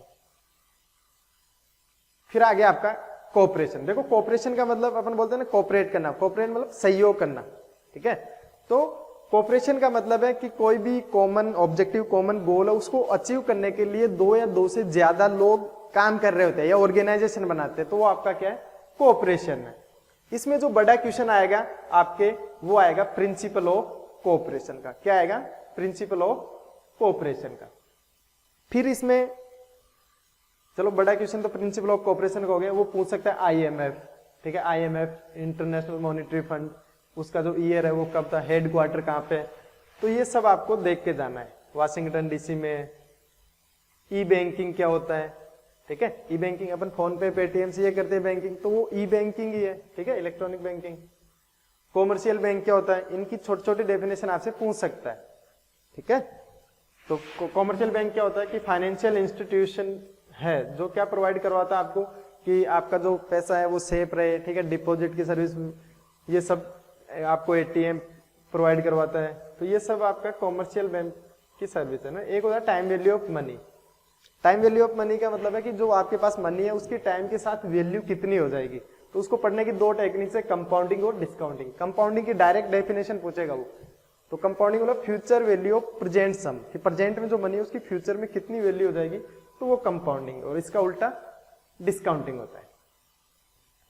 फिर आगे आपका कोऑपरेशन। देखो कोऑपरेशन का मतलब अपन बोलते हैं ना कोऑपरेट करना, कोऑपरेट मतलब सहयोग करना, ठीक है। तो कोऑपरेशन का मतलब है कि कोई भी कॉमन ऑब्जेक्टिव, कॉमन गोल है, उसको अचीव करने के लिए 2 या 2 से ज्यादा लोग काम कर रहे होते हैं या ऑर्गेनाइजेशन बनाते हैं, तो वो आपका क्या है, कोऑपरेशन है। इसमें जो बड़ा क्वेश्चन आएगा आपके, वो आएगा प्रिंसिपल ऑफ कोऑपरेशन का। क्या आएगा, प्रिंसिपल ऑफ कोऑपरेशन का। फिर इसमें चलो बड़ा क्वेश्चन तो प्रिंसिपल ऑफ कोऑपरेशन का हो गया, वो पूछ सकता है IMF, ठीक है। IMF इंटरनेशनल मॉनेटरी फंड, उसका जो ईयर है वो कब था, हेडक्वार्टर कहाँ पे, तो ये सब आपको देख के जाना है। वाशिंगटन DC में। ई बैंकिंग क्या होता है, ठीक है। ई बैंकिंग अपन फोन पे, पेटीएम से ये करते हैं बैंकिंग, तो वो ई बैंकिंग ही है, ठीक है, इलेक्ट्रॉनिक बैंकिंग। कॉमर्शियल बैंक क्या होता है, इनकी छोटी छोटी डेफिनेशन आपसे पूछ सकता है, ठीक है। तो कॉमर्शियल बैंक क्या होता है कि फाइनेंशियल इंस्टीट्यूशन है जो क्या प्रोवाइड करवाता है आपको कि आपका जो पैसा है वो सेफ रहे, ठीक है, डिपॉजिट की सर्विस, ये सब आपको ATM प्रोवाइड करवाता है। तो ये सब आपका कॉमर्शियल बैंक की सर्विस है ना। एक होता है time value of money. Time value of money का मतलब है कि जो आपके पास मनी है उसकी टाइम के साथ वैल्यू कितनी हो जाएगी। तो उसको पढ़ने की दो टेक्निक्स है, कंपाउंडिंग और डिस्काउंटिंग। कंपाउंडिंग की डायरेक्ट डेफिनेशन पूछेगा वो, तो कंपाउंडिंग मतलब फ्यूचर वैल्यू ऑफ प्रेजेंट सम, कि प्रेजेंट में जो मनी है उसकी फ्यूचर में कितनी वैल्यू हो जाएगी, तो वो कंपाउंडिंग। और इसका उल्टा डिस्काउंटिंग होता है।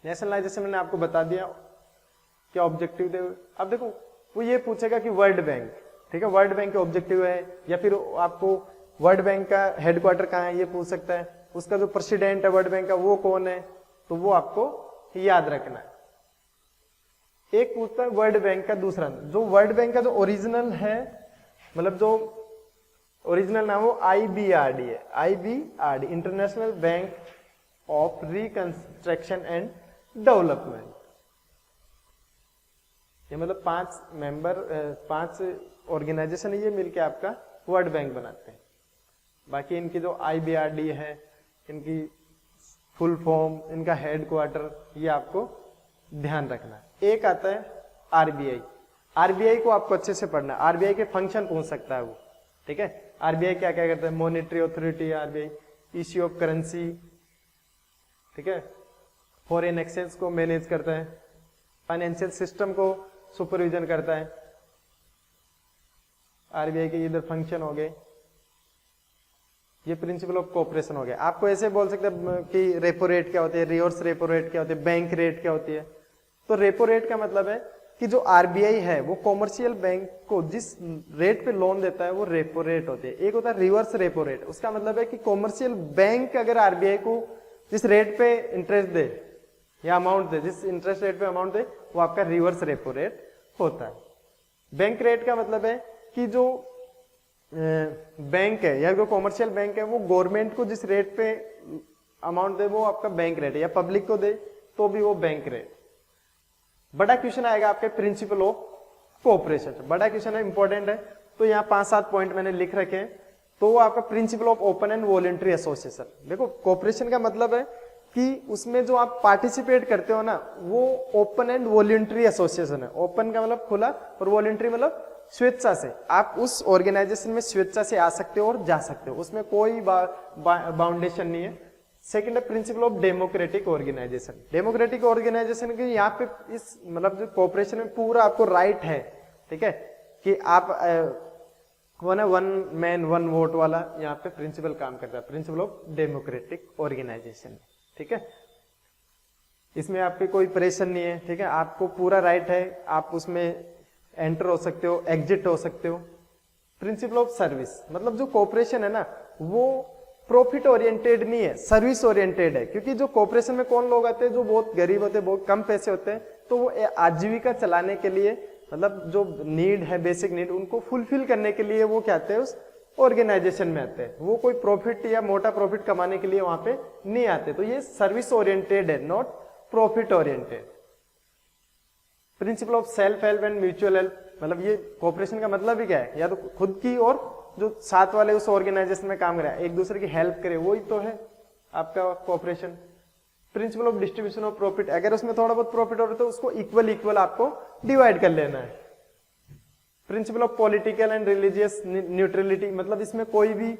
नेशनलाइजेशन मैंने आपको बता दिया क्या ऑब्जेक्टिव थे। अब देखो वो ये पूछेगा कि वर्ल्ड बैंक, ठीक है, वर्ल्ड बैंक के ऑब्जेक्टिव है, या फिर आपको वर्ल्ड बैंक का हेडक्वार्टर कहाँ है ये पूछ सकता है, उसका जो प्रेसिडेंट है वर्ल्ड बैंक का वो कौन है, तो वो आपको याद रखना है। एक पूछता है वर्ल्ड बैंक का, दूसरा जो वर्ल्ड बैंक का जो ओरिजिनल है, मतलब जो ओरिजिनल नाम वो IBRD है, IBRD international bank of reconstruction and development. ये मतलब 5 मेंबर 5 ऑर्गेनाइजेशन ये मिलके आपका वर्ल्ड बैंक बनाते हैं। बाकी इनकी जो IBRD है, इनकी फुल फॉर्म, इनका हेडक्वार्टर, ये आपको ध्यान रखना है। एक आता है RBI। RBI को आपको अच्छे से पढ़ना है। RBI के फंक्शन पूछ सकता है वो, ठीक है। RBI क्या क्या करता है, monetary authority RBI, issue of currency, ठीक है, फॉरेन एक्सचेंज को मैनेज करता है, फाइनेंशियल सिस्टम को सुपरविजन करता है। RBI के इधर फंक्शन हो गए। ये प्रिंसिपल ऑफ कोऑपरेशन हो गया। आपको ऐसे बोल सकते हैं कि रेपो रेट क्या होती है, रिवर्स रेपो रेट क्या होती है, बैंक रेट क्या होती है। तो रेपो रेट का मतलब है कि जो RBI है वो कॉमर्शियल बैंक को जिस रेट पे लोन देता है वो रेपो रेट होती है। एक होता है रिवर्स रेपो रेट, उसका मतलब है कि कॉमर्शियल बैंक अगर RBI को जिस रेट पे इंटरेस्ट दे या अमाउंट दे, जिस इंटरेस्ट रेट पे अमाउंट दे, वो आपका रिवर्स रेपो रेट होता है। बैंक रेट का मतलब है कि जो बैंक है या जो कॉमर्शियल बैंक है वो गवर्नमेंट को जिस रेट पे अमाउंट दे वो आपका बैंक रेट है, या पब्लिक को दे तो भी वो बैंक रेट। बड़ा क्वेश्चन आएगा आपके प्रिंसिपल ऑफ कोऑपरेशन। बड़ा क्वेश्चन है, इंपॉर्टेंट है, तो यहाँ 5-7 पॉइंट मैंने लिख रखे हैं। तो वो आपका principle of open and voluntary association. देखो कोऑपरेशन का मतलब है कि उसमें जो आप पार्टिसिपेट करते हो ना वो ओपन एंड वॉलंटरी एसोसिएशन है। ओपन का मतलब खुला और वॉलंटरी मतलब स्वेच्छा से। आप उस ऑर्गेनाइजेशन में स्वेच्छा से आ सकते हो और जा सकते हो, उसमें कोई बाउंडेशन नहीं है। सेकंड है principle of democratic organisation. Democratic organisation के यहाँ पे इस मतलब जो कोऑपरेशन में पूरा आपको राइट है, ठीक है, कि आप वन मैन वन वोट वाला यहाँ पे प्रिंसिपल काम करता है, प्रिंसिपल ऑफ डेमोक्रेटिक ऑर्गेनाइजेशन, ठीक है। इसमें आपके कोई प्रेशर नहीं है, ठीक है, आपको पूरा राइट है, आप उसमें एंटर हो सकते हो, एग्जिट हो सकते हो। प्रिंसिपल ऑफ सर्विस मतलब जो कोऑपरेशन है ना वो प्रॉफिट ओरिएंटेड नहीं है, सर्विस ओरिएंटेड है। क्योंकि जो कोऑपरेशन में कौन लोग आते हैं जो बहुत गरीब होते हैं, बहुत कम पैसे होते हैं, तो वो आजीविका चलाने के लिए मतलब जो नीड है, बेसिक नीड, उनको फुलफिल करने के लिए वो क्या आते हैं उस ऑर्गेनाइजेशन में आते हैं। वो कोई प्रॉफिट या मोटा प्रॉफिट कमाने के लिए वहां पे नहीं आते। तो ये सर्विस ओरिएंटेड है, not profit oriented. Principle of self help and mutual help मतलब ये कोऑपरेशन का मतलब ही क्या है, या तो खुद की और जो साथ वाले उस ऑर्गेनाइजेशन में काम कर रहा है एक दूसरे की हेल्प करे, वही तो है आपका cooperation. Principle of distribution of profit, अगर उसमें थोड़ा बहुत प्रॉफिट हो रहा है तो उसको इक्वल आपको डिवाइड कर लेना है। Principle of political and religious neutrality मतलब इसमें कोई भी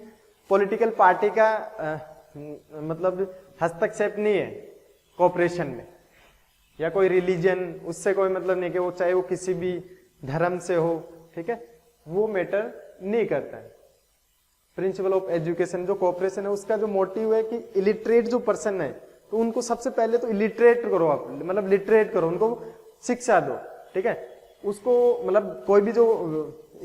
पॉलिटिकल पार्टी का मतलब हस्तक्षेप नहीं है कोऑपरेशन में, या कोई रिलीजन, उससे कोई मतलब नहीं कि वो चाहे वो किसी भी धर्म से हो, ठीक है, वो मैटर नहीं करता है। प्रिंसिपल ऑफ एजुकेशन जो कोऑपरेशन है उसका जो मोटिव है कि इलिटरेट जो पर्सन है तो उनको सबसे पहले तो इलिटरेट करो आप, मतलब लिटरेट करो, उनको शिक्षा दो, ठीक है, उसको मतलब कोई भी जो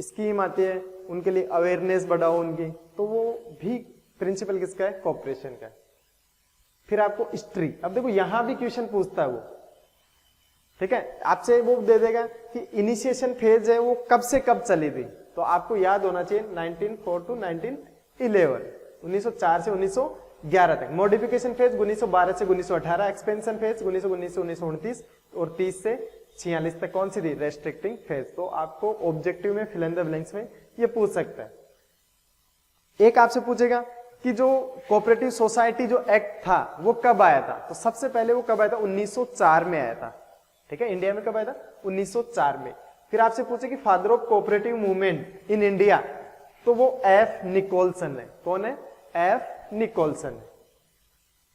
स्कीम आती है उनके लिए अवेयरनेस बढ़ाओ उनकी, तो वो भी प्रिंसिपल किसका है, कोऑपरेशन का है। फिर आपको हिस्ट्री, अब देखो यहां भी क्वेश्चन पूछता है वो, ठीक है, आपसे वो दे देगा कि इनिशिएशन फेज है वो कब से कब चली थी, तो आपको याद होना चाहिए 1904 to 1911, 1904 से 1911 तक। मॉडिफिकेशन फेज 1912 से 1918, एक्सपेंशन फेज 1919 से 1929 और 30 से 46 तक कौन सी थी, रेस्ट्रिक्टिंग फेज। तो आपको ऑब्जेक्टिव में फिल इन द ब्लैंक्स में ये पूछ सकता है। एक आपसे पूछेगा कि जो कोऑपरेटिव सोसाइटी जो एक्ट था वो कब आया था, तो सबसे पहले वो कब आया था, 1904 में आया था, ठीक है, इंडिया में कब आया था, 1904 में। फिर आपसे पूछे कि father of cooperative movement in India, तो वो एफ निकोलसन है। कौन है? एफ निकोलसन है।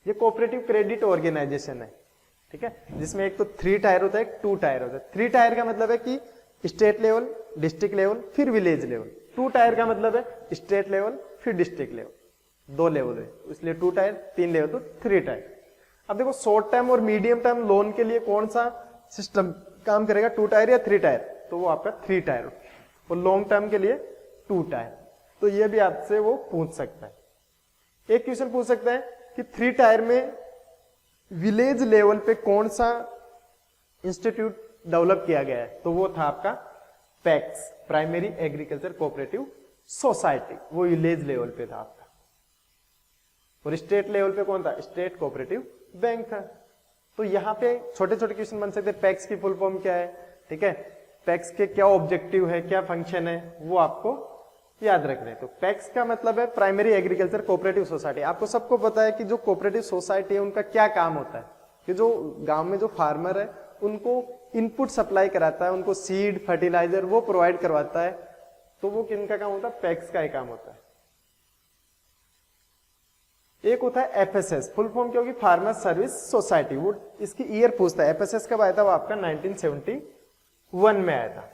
ये कोऑपरेटिव क्रेडिट ऑर्गेनाइजेशन है, ठीक है, जिसमें एक तो 3 टायर होता है, एक 2 टायर होता है। 3 टायर का मतलब है कि स्टेट लेवल, डिस्ट्रिक्ट लेवल, फिर विलेज लेवल। 2 टायर का मतलब है स्टेट लेवल फिर डिस्ट्रिक्ट लेवल, 2 लेवल है, इसलिए 2 टायर, 3 लेवल तो 3 टायर। अब देखो शॉर्ट टर्म और मीडियम टर्म लोन के लिए कौन सा सिस्टम काम करेगा, 2 टायर या 3 टायर? तो वो आपका 3 टायर, और लॉन्ग टर्म के लिए 2 टायर। तो ये भी आपसे वो पूछ सकता है। एक क्वेश्चन पूछ सकता है कि 3 टायर में विलेज लेवल पे कौन सा इंस्टीट्यूट डेवलप किया गया है, तो वो था आपका PACS, primary agriculture cooperative society, वो विलेज लेवल पे था आपका। और स्टेट लेवल पे कौन था? स्टेट कोऑपरेटिव बैंक था। तो यहाँ पे छोटे छोटे क्वेश्चन बन सकते हैं। पैक्स की फुल फॉर्म क्या है, ठीक है, पैक्स के क्या ऑब्जेक्टिव है, क्या फंक्शन है, वो आपको याद रखना है। तो पैक्स का मतलब है प्राइमरी एग्रीकल्चर कोऑपरेटिव सोसाइटी। आपको सबको पता है कि जो कोऑपरेटिव सोसाइटी है उनका क्या काम होता है, कि जो गांव में जो फार्मर है उनको इनपुट सप्लाई कराता है, उनको सीड फर्टिलाइजर वो प्रोवाइड करवाता है, तो वो किनका काम होता है? पैक्स का ही काम होता है। एक होता है एफएसएस, फुल फॉर्म क्या होगी? Farmer service society. वो इसकी ईयर पूछता है, एफएसएस कब आया था? वो आपका 1971 में आया था।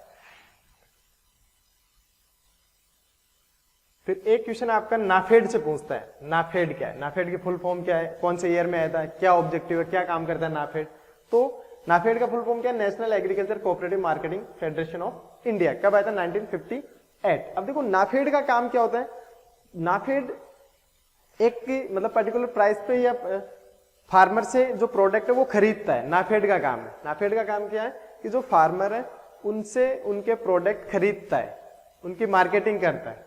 फिर एक क्वेश्चन आपका नाफेड से पूछता है, नाफेड क्या है, नाफेड की फुल फॉर्म क्या है, कौन से ईयर में आया था, क्या ऑब्जेक्टिव है, क्या काम करता है नाफेड? तो नाफेड का फुल फॉर्म क्या है? National agriculture cooperative marketing federation of India. कब आया था? 1958। अब देखो नाफेड का काम क्या होता है? नाफेड एक मतलब पर्टिकुलर प्राइस पे या फार्मर से जो प्रोडक्ट है वो खरीदता है, नाफेड का काम है। नाफेड का काम क्या है कि जो फार्मर है उनसे उनके प्रोडक्ट खरीदता है, उनकी मार्केटिंग करता है,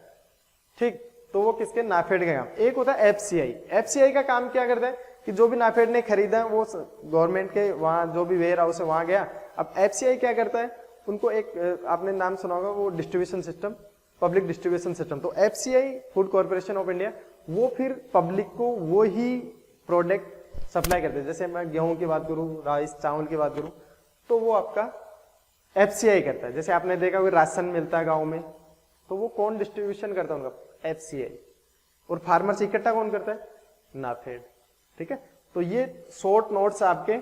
ठीक। तो वो किसके? नाफेड का काम। एक होता है एफसीआई। एफसीआई का काम क्या करता है कि जो भी नाफेड ने खरीदा वो गवर्नमेंट के वहां जो भी वेयर हाउस है वहां गया। अब एफसीआई क्या करता है, उनको एक आपने नाम सुना होगा वो distribution system, public distribution system. तो FCI food corporation of India वो फिर पब्लिक को वो ही प्रोडक्ट सप्लाई करते हैं। जैसे मैं गेहूं की बात करूं, राइस चावल की बात करूं, तो वो आपका एफसीआई करता है। जैसे आपने देखा कोई राशन मिलता है गाँव में, तो वो कौन डिस्ट्रीब्यूशन करता है? उनका एफसीआई। और फार्मर से इकट्ठा कौन करता है? नाफेड, ठीक है। तो ये शॉर्ट नोट्स आपके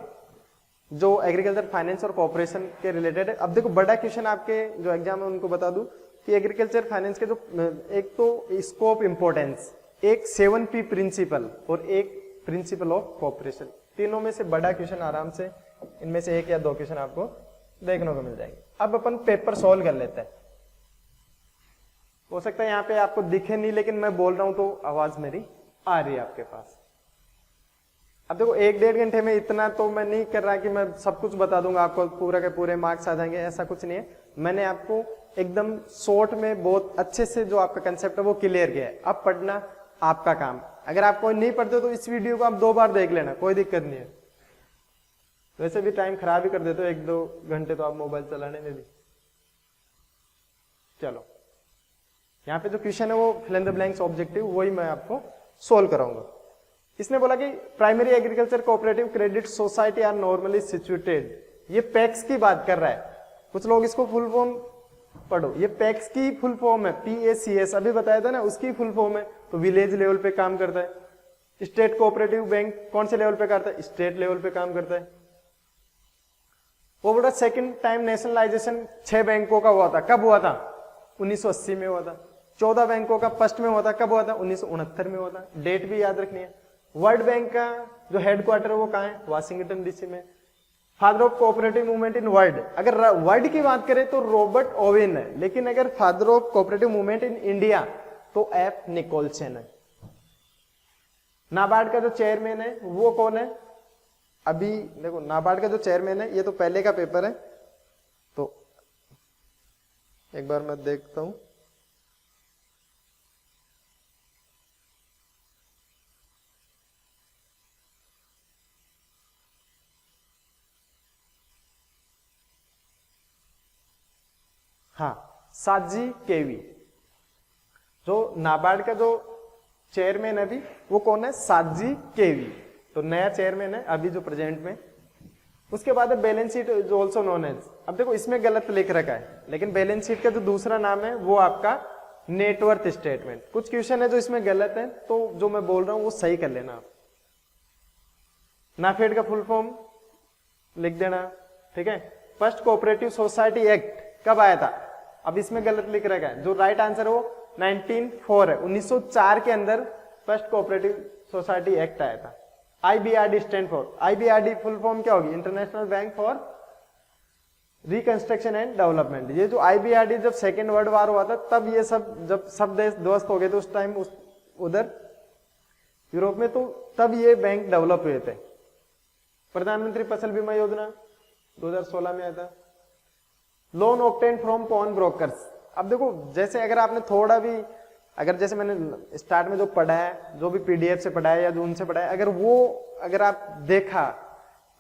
जो एग्रीकल्चर फाइनेंस और कॉर्पोरेशन के रिलेटेड है। अब देखो बड़ा क्वेश्चन आपके जो एग्जाम है उनको बता दूं कि एग्रीकल्चर फाइनेंस के जो एक तो स्कोप इंपोर्टेंस, एक 7P प्रिंसिपल और एक प्रिंसिपल ऑफ कॉर्पोरेशन, तीनों में से बड़ा क्वेश्चन आराम से इनमें से 1 या 2 क्वेश्चन आपको देखने को मिल जाएंगे। अब अपन पेपर सॉल्व कर लेते हैं। हो सकता है यहाँ पे आपको दिखे नहीं, लेकिन मैं बोल रहा हूं तो आवाज मेरी आ रही है आपके पास। अब देखो 1-1.5 घंटे में इतना तो मैं नहीं कर रहा कि मैं सब कुछ बता दूंगा आपको, पूरा के पूरे मार्क्स आ जाएंगे, ऐसा कुछ नहीं है। मैंने आपको एकदम शॉर्ट में बहुत अच्छे से जो आपका कंसेप्ट है वो क्लियर किया है। अब पढ़ना आपका काम। अगर आप कोई नहीं पढ़ते तो इस वीडियो को आप 2 बार देख लेना, कोई दिक्कत नहीं है। वैसे भी टाइम खराब ही कर देते हो, 1-2 घंटे तो आप मोबाइल चलाने में भी। चलो यहाँ पे जो क्वेश्चन है वो fill in the blanks objective, वही मैं आपको सोल्व कराऊंगा। इसने बोला कि primary agriculture cooperative credit society are normally situated, ये पैक्स की बात कर रहा है। कुछ लोग इसको फुल फॉर्म पढ़ो, ये पैक्स की फुल फॉर्म है, PACS अभी बताया था ना, उसकी फुल फॉर्म है। तो विलेज लेवल पे काम करता है। स्टेट कोऑपरेटिव बैंक कौन से लेवल पे करता है? स्टेट लेवल पे काम करता है। वो बोला सेकंड टाइम नेशनलाइजेशन 6 बैंकों का हुआ था, कब हुआ था? 1980 में हुआ था। 14 बैंकों का फर्स्ट में हुआ था, कब हुआ था? 1969 में हुआ था। डेट भी याद रखनी है। वर्ल्ड बैंक का जो हेडक्वार्टर है वो कहाँ है? वाशिंगटन DC में। Father of cooperative movement in world, अगर वर्ल्ड की बात करें तो रॉबर्ट ओवेन है, लेकिन अगर father of cooperative movement in India तो एफ निकोलसन है। नाबार्ड का जो चेयरमैन है वो कौन है? अभी देखो नाबार्ड का जो चेयरमैन है, ये तो पहले का पेपर है, तो एक बार मैं देखता हूं। हाँ, साजी केवी, जो नाबार्ड का जो चेयरमैन है अभी वो कौन है? साजी केवी। तो नया चेयरमैन है अभी जो प्रेजेंट में उसके बाद है balance sheet is also known as, अब देखो इसमें गलत लिख रखा है, लेकिन बैलेंस शीट का जो दूसरा नाम है वो आपका नेटवर्थ स्टेटमेंट। कुछ क्वेश्चन है जो इसमें गलत है, तो जो मैं बोल रहा हूं वो सही कर लेना आप। नाफेड का फुल फॉर्म लिख देना, ठीक है। फर्स्ट कोऑपरेटिव सोसाइटी एक्ट कब आया था, अब इसमें गलत लिख रखा है, जो राइट आंसर है वो 1904 है, 1904 के अंदर फर्स्ट कोऑपरेटिव सोसाइटी एक्ट आया था। IBRD stand for, IBRD full form क्या होगी, international bank for reconstruction and development. ये जो IBRD जब सेकेंड वर्ल्ड वार हुआ था तब ये सब, जब सब देश ध्वस्त हो गए थे उस टाइम उधर यूरोप में, तो तब ये बैंक डेवलप हुए थे। प्रधानमंत्री फसल बीमा योजना 2016 में आया था। Loan obtain from pawn brokers, अब देखो जैसे अगर आपने थोड़ा भी, अगर जैसे मैंने स्टार्ट में जो पढ़ा है, जो भी PDF से पढ़ा है या जो उनसे पढ़ा है, अगर आप देखा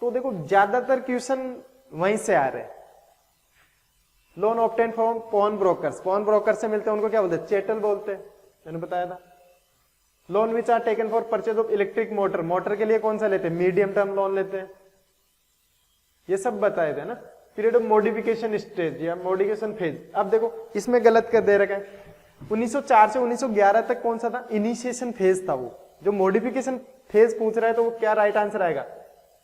तो देखो ज्यादातर क्वेश्चन वहीं से आ रहे हैं। Loan obtain from pawn brokers, pawn broker से मिलते हैं उनको क्या बोलते हैं, चेटल बोलते हैं, मैंने बताया था। Loan which are taken for purchase of electric motor, motor के लिए कौन सा लेते हैं, मीडियम टर्म लोन लेते हैं, ये सब बताए थे ना। पीरियड ऑफ मॉडिफिकेशन स्टेज या मॉडिफिकेशन फेज, अब देखो इसमें गलत कर दे रखा है, 1904 से 1911 तक कौन सा था, इनिशिएशन फेज था वो। जो मॉडिफिकेशन फेज पूछ रहा है तो वो क्या राइट आंसर आएगा,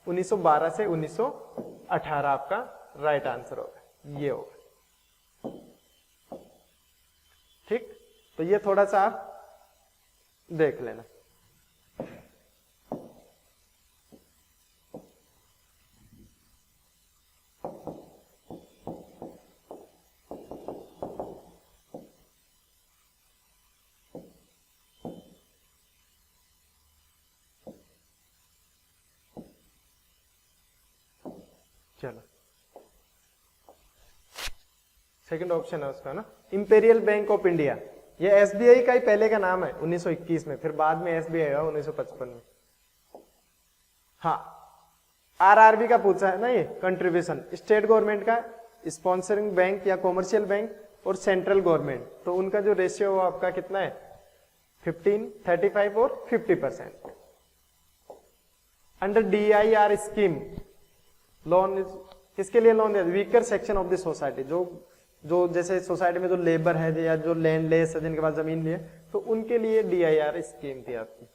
1912 से 1918 आपका राइट आंसर होगा, ये होगा, ठीक। तो ये थोड़ा सा आप देख लेना। चलो सेकंड ऑप्शन है उसका ना, इंपीरियल बैंक ऑफ इंडिया, ये SBI का ही पहले का नाम है 1921 में, फिर बाद में SBI हुआ 1955 में। हाँ, RRB का पूछा है ना ये कंट्रीब्यूशन, स्टेट गवर्नमेंट का, स्पॉन्सरिंग बैंक या कॉमर्शियल बैंक और सेंट्रल गवर्नमेंट, तो उनका जो रेशियो वो आपका कितना है, 15, 35 और 50%। अंडर DIR स्कीम लोन किसके लिए लोन दिया, weaker section of the society, जो जैसे सोसाइटी में जो लेबर है या जो लैंडलेस है जिनके पास जमीन नहीं है, तो उनके लिए DIR स्कीम थी आपकी।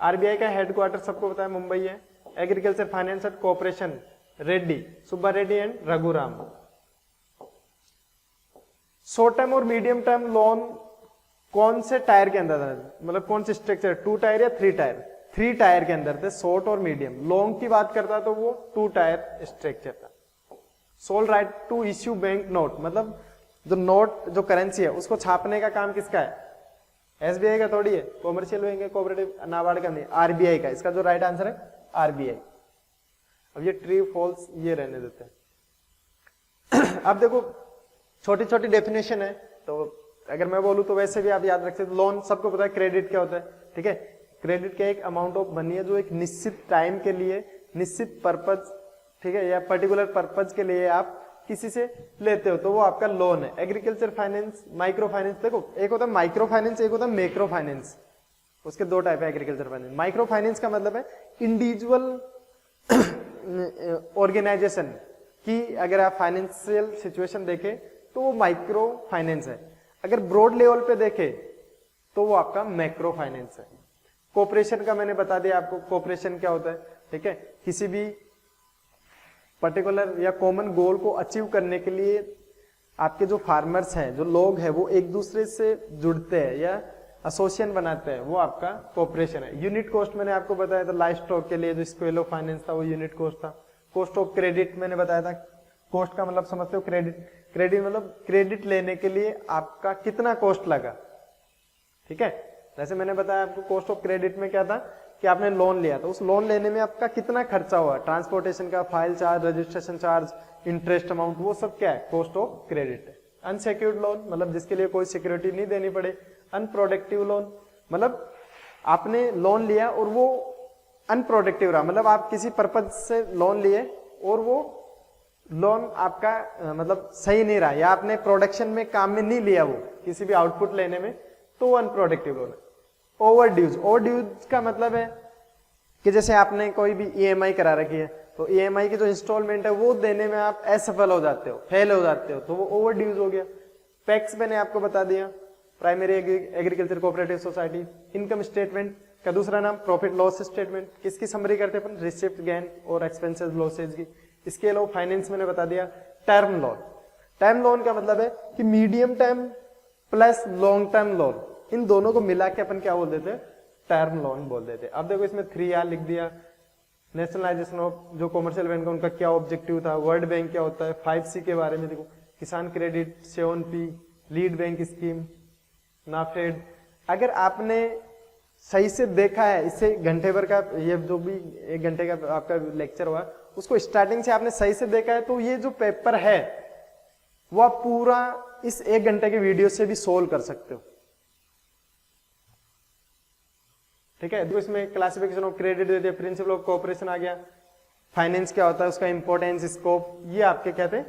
RBI का हेडक्वार्टर सबको पता है मुंबई है। Agriculture finance and cooperation Reddy, Subba Reddy and Raghuram. Short term और मीडियम टर्म लोन कौन से टायर के अंदर था, मतलब कौन से स्ट्रक्चर, 2 टायर या 3 टायर, 3 टायर के अंदर थे, शॉर्ट और मीडियम। लॉन्ग की बात करता तो वो 2 टायर स्ट्रक्चर था। Sole right to issue bank note, मतलब जो नोट जो करेंसी है उसको छापने का काम किसका है, SBI का थोड़ी है, कॉमर्शियल बैंक है, कोऑपरेटिव नाबार्ड का नहीं, RBI का। इसका जो राइट आंसर है RBI। अब ये ट्रू फॉल्स ये रहने देते हैं। अब देखो छोटी छोटी डेफिनेशन है, तो अगर मैं बोलूं तो वैसे भी आप याद रख सकते। लोन सबको पता है, क्रेडिट क्या होता है, ठीक है। क्रेडिट क्या एक अमाउंट ऑफ मनी है जो एक निश्चित टाइम के लिए निश्चित पर्पज, ठीक है, या पर्टिकुलर पर्पज के लिए आप किसी से लेते हो, तो वो आपका लोन है। एग्रीकल्चर फाइनेंस, माइक्रो फाइनेंस, देखो एक होता है माइक्रो फाइनेंस, एक होता है मैक्रो फाइनेंस, उसके 2 टाइप है एग्रीकल्चर फाइनेंस। माइक्रो फाइनेंस का मतलब है इंडिविजुअल ऑर्गेनाइजेशन की अगर आप फाइनेंशियल सिचुएशन देखें तो वो माइक्रो फाइनेंस है। अगर ब्रॉड लेवल पे देखें तो वो आपका मैक्रो फाइनेंस है। कोऑपरेशन का मैंने बता दिया आपको, कोऑपरेशन क्या होता है, ठीक है। किसी भी पर्टिकुलर या कॉमन गोल को अचीव करने के लिए आपके जो फार्मर्स हैं, जो लोग हैं, वो एक दूसरे से जुड़ते हैं या एसोसिएशन बनाते हैं, वो आपका कोऑपरेशन है। यूनिट कॉस्ट मैंने आपको बताया था, लाइफ स्टॉक के लिए जो स्केल ऑफ फाइनेंस था वो यूनिट कॉस्ट था। कॉस्ट ऑफ क्रेडिट मैंने बताया था, कॉस्ट का मतलब समझते हो क्रेडिट, क्रेडिट मतलब क्रेडिट लेने के लिए आपका कितना कॉस्ट लगा, ठीक है। जैसे मैंने बताया आपको कॉस्ट ऑफ क्रेडिट में क्या था कि आपने लोन लिया, तो उस लोन लेने में आपका कितना खर्चा हुआ, ट्रांसपोर्टेशन का, file charge, registration charge, interest amount, वो सब क्या है, कॉस्ट ऑफ क्रेडिट है। अनसिक्योर्ड लोन मतलब जिसके लिए कोई सिक्योरिटी नहीं देनी पड़े। अनप्रोडक्टिव लोन मतलब आपने लोन लिया और वो अनप्रोडक्टिव रहा, मतलब आप किसी पर्पज से लोन लिए और वो लोन आपका मतलब सही नहीं रहा, या आपने प्रोडक्शन में काम में नहीं लिया वो किसी भी आउटपुट लेने में, तो वो अनप्रोडक्टिव लोन है। ओवरड्यूज, ओवरड्यूज का मतलब है कि जैसे आपने कोई भी EMI करा रखी है, तो ईएमआई की जो इंस्टॉलमेंट है वो देने में आप असफल हो जाते हो, फेल हो जाते हो, तो वो ओवर ड्यूज हो गया। पैक्स मैंने आपको बता दिया, primary agriculture cooperative society. Income statement का दूसरा नाम प्रॉफिट लॉस स्टेटमेंट, किसकी समरी करते हैं अपन, रिसिप्ट गेन और एक्सपेंसेस लॉसेज की। इसके अलावा फाइनेंस मैंने बता दिया, टर्म लोन। टर्म लोन का मतलब है कि medium term plus long term loan, इन दोनों को मिला के अपन क्या बोल देते हैं, टर्म लोन बोल देते हैं। अब देखो इसमें 3R लिख दिया, नेशनलाइजेशन ऑफ जो कॉमर्शियल बैंक उनका क्या ऑब्जेक्टिव था, वर्ल्ड बैंक क्या होता है, 5C के बारे में देखो, किसान credit, 7P, lead bank scheme, NAFED. अगर आपने सही से देखा है, इससे घंटे भर का ये जो भी 1 घंटे का आपका लेक्चर हुआ उसको स्टार्टिंग से आपने सही से देखा है, तो ये जो पेपर है वो आप पूरा इस 1 घंटे के वीडियो से भी सोल्व कर सकते हो। ठीक है, तो इसमें क्लासिफिकेशन ऑफ क्रेडिट दे दिया, प्रिंसिपल ऑफ कोऑपरेशन आ गया, फाइनेंस क्या होता है, उसका इंपॉर्टेंस, स्कोप, ये आपके क्या थे,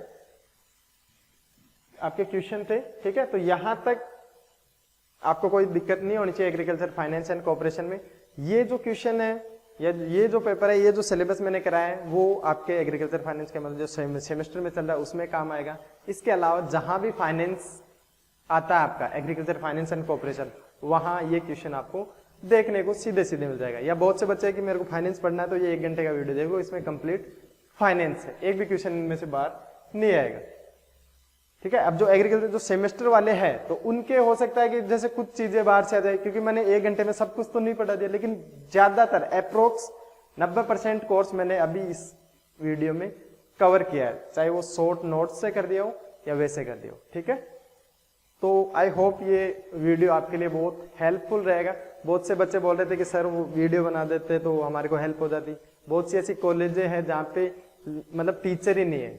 आपके क्वेश्चन थे। ठीक है, तो यहां तक आपको कोई दिक्कत नहीं होनी चाहिए एग्रीकल्चर फाइनेंस एंड कोऑपरेशन में। ये जो क्वेश्चन है या ये जो पेपर है, ये जो सिलेबस मैंने कराया है वो आपके एग्रीकल्चर फाइनेंस के मतलब जो सेमेस्टर में चल रहा है उसमें काम आएगा। इसके अलावा जहां भी फाइनेंस आता है आपका एग्रीकल्चर फाइनेंस एंड कोऑपरेशन, वहां ये क्वेश्चन आपको देखने को सीधे सीधे मिल जाएगा। या बहुत से बच्चे कि मेरे को फाइनेंस पढ़ना है तो ये 1 घंटे का वीडियो देखो, इसमें कंप्लीट फाइनेंस है, एक भी क्वेश्चन इनमें से बाहर नहीं आएगा। ठीक है, अब जो एग्रीकल्चर जो सेमेस्टर वाले हैं तो उनके हो सकता है कि जैसे कुछ चीजें बाहर से आ जाए, क्योंकि मैंने 1 घंटे में सब कुछ तो नहीं पढ़ा दिया, लेकिन ज्यादातर अप्रोक्स 90% कोर्स मैंने अभी इस वीडियो में कवर किया है, चाहे वो शॉर्ट नोट्स से कर दिया हो या वैसे कर दिया हो। ठीक है, तो आई होप ये वीडियो आपके लिए बहुत हेल्पफुल रहेगा। बहुत से बच्चे बोल रहे थे कि सर वो वीडियो बना देते तो हमारे को हेल्प हो जाती। बहुत सी ऐसी कॉलेजें हैं जहाँ पे मतलब टीचर ही नहीं है,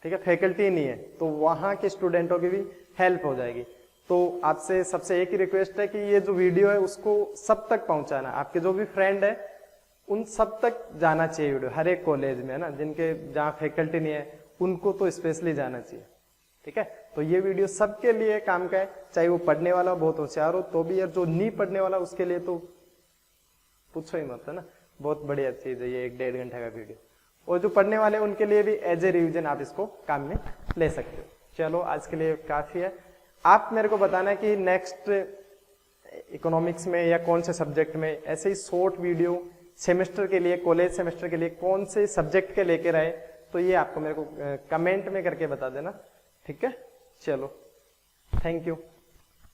ठीक है, फैकल्टी नहीं है, तो वहाँ के स्टूडेंटों की भी हेल्प हो जाएगी। तो आपसे सबसे एक ही रिक्वेस्ट है कि ये जो वीडियो है उसको सब तक पहुंचाना, आपके जो भी फ्रेंड है उन सब तक जाना चाहिए वीडियो, हर एक कॉलेज में, है ना, जिनके जहाँ फैकल्टी नहीं है उनको तो स्पेशली जाना चाहिए। ठीक है, तो ये वीडियो सबके लिए काम का है, चाहे वो पढ़ने वाला बहुत होशियार हो तो भी, यार जो नहीं पढ़ने वाला उसके लिए तो पूछो ही मत, है ना, बहुत बढ़िया चीज है ये 1-1.5 घंटे का वीडियो। और जो पढ़ने वाले उनके लिए भी एज ए रिवीजन आप इसको काम में ले सकते हो। चलो आज के लिए काफी है। आप मेरे को बताना है कि नेक्स्ट इकोनॉमिक्स में या कौन से सब्जेक्ट में ऐसे ही शॉर्ट वीडियो सेमेस्टर के लिए, कॉलेज सेमेस्टर के लिए कौन से सब्जेक्ट के लेकर आए, तो ये आपको मेरे को कमेंट में करके बता देना। ठीक है, चलो, थैंक यू।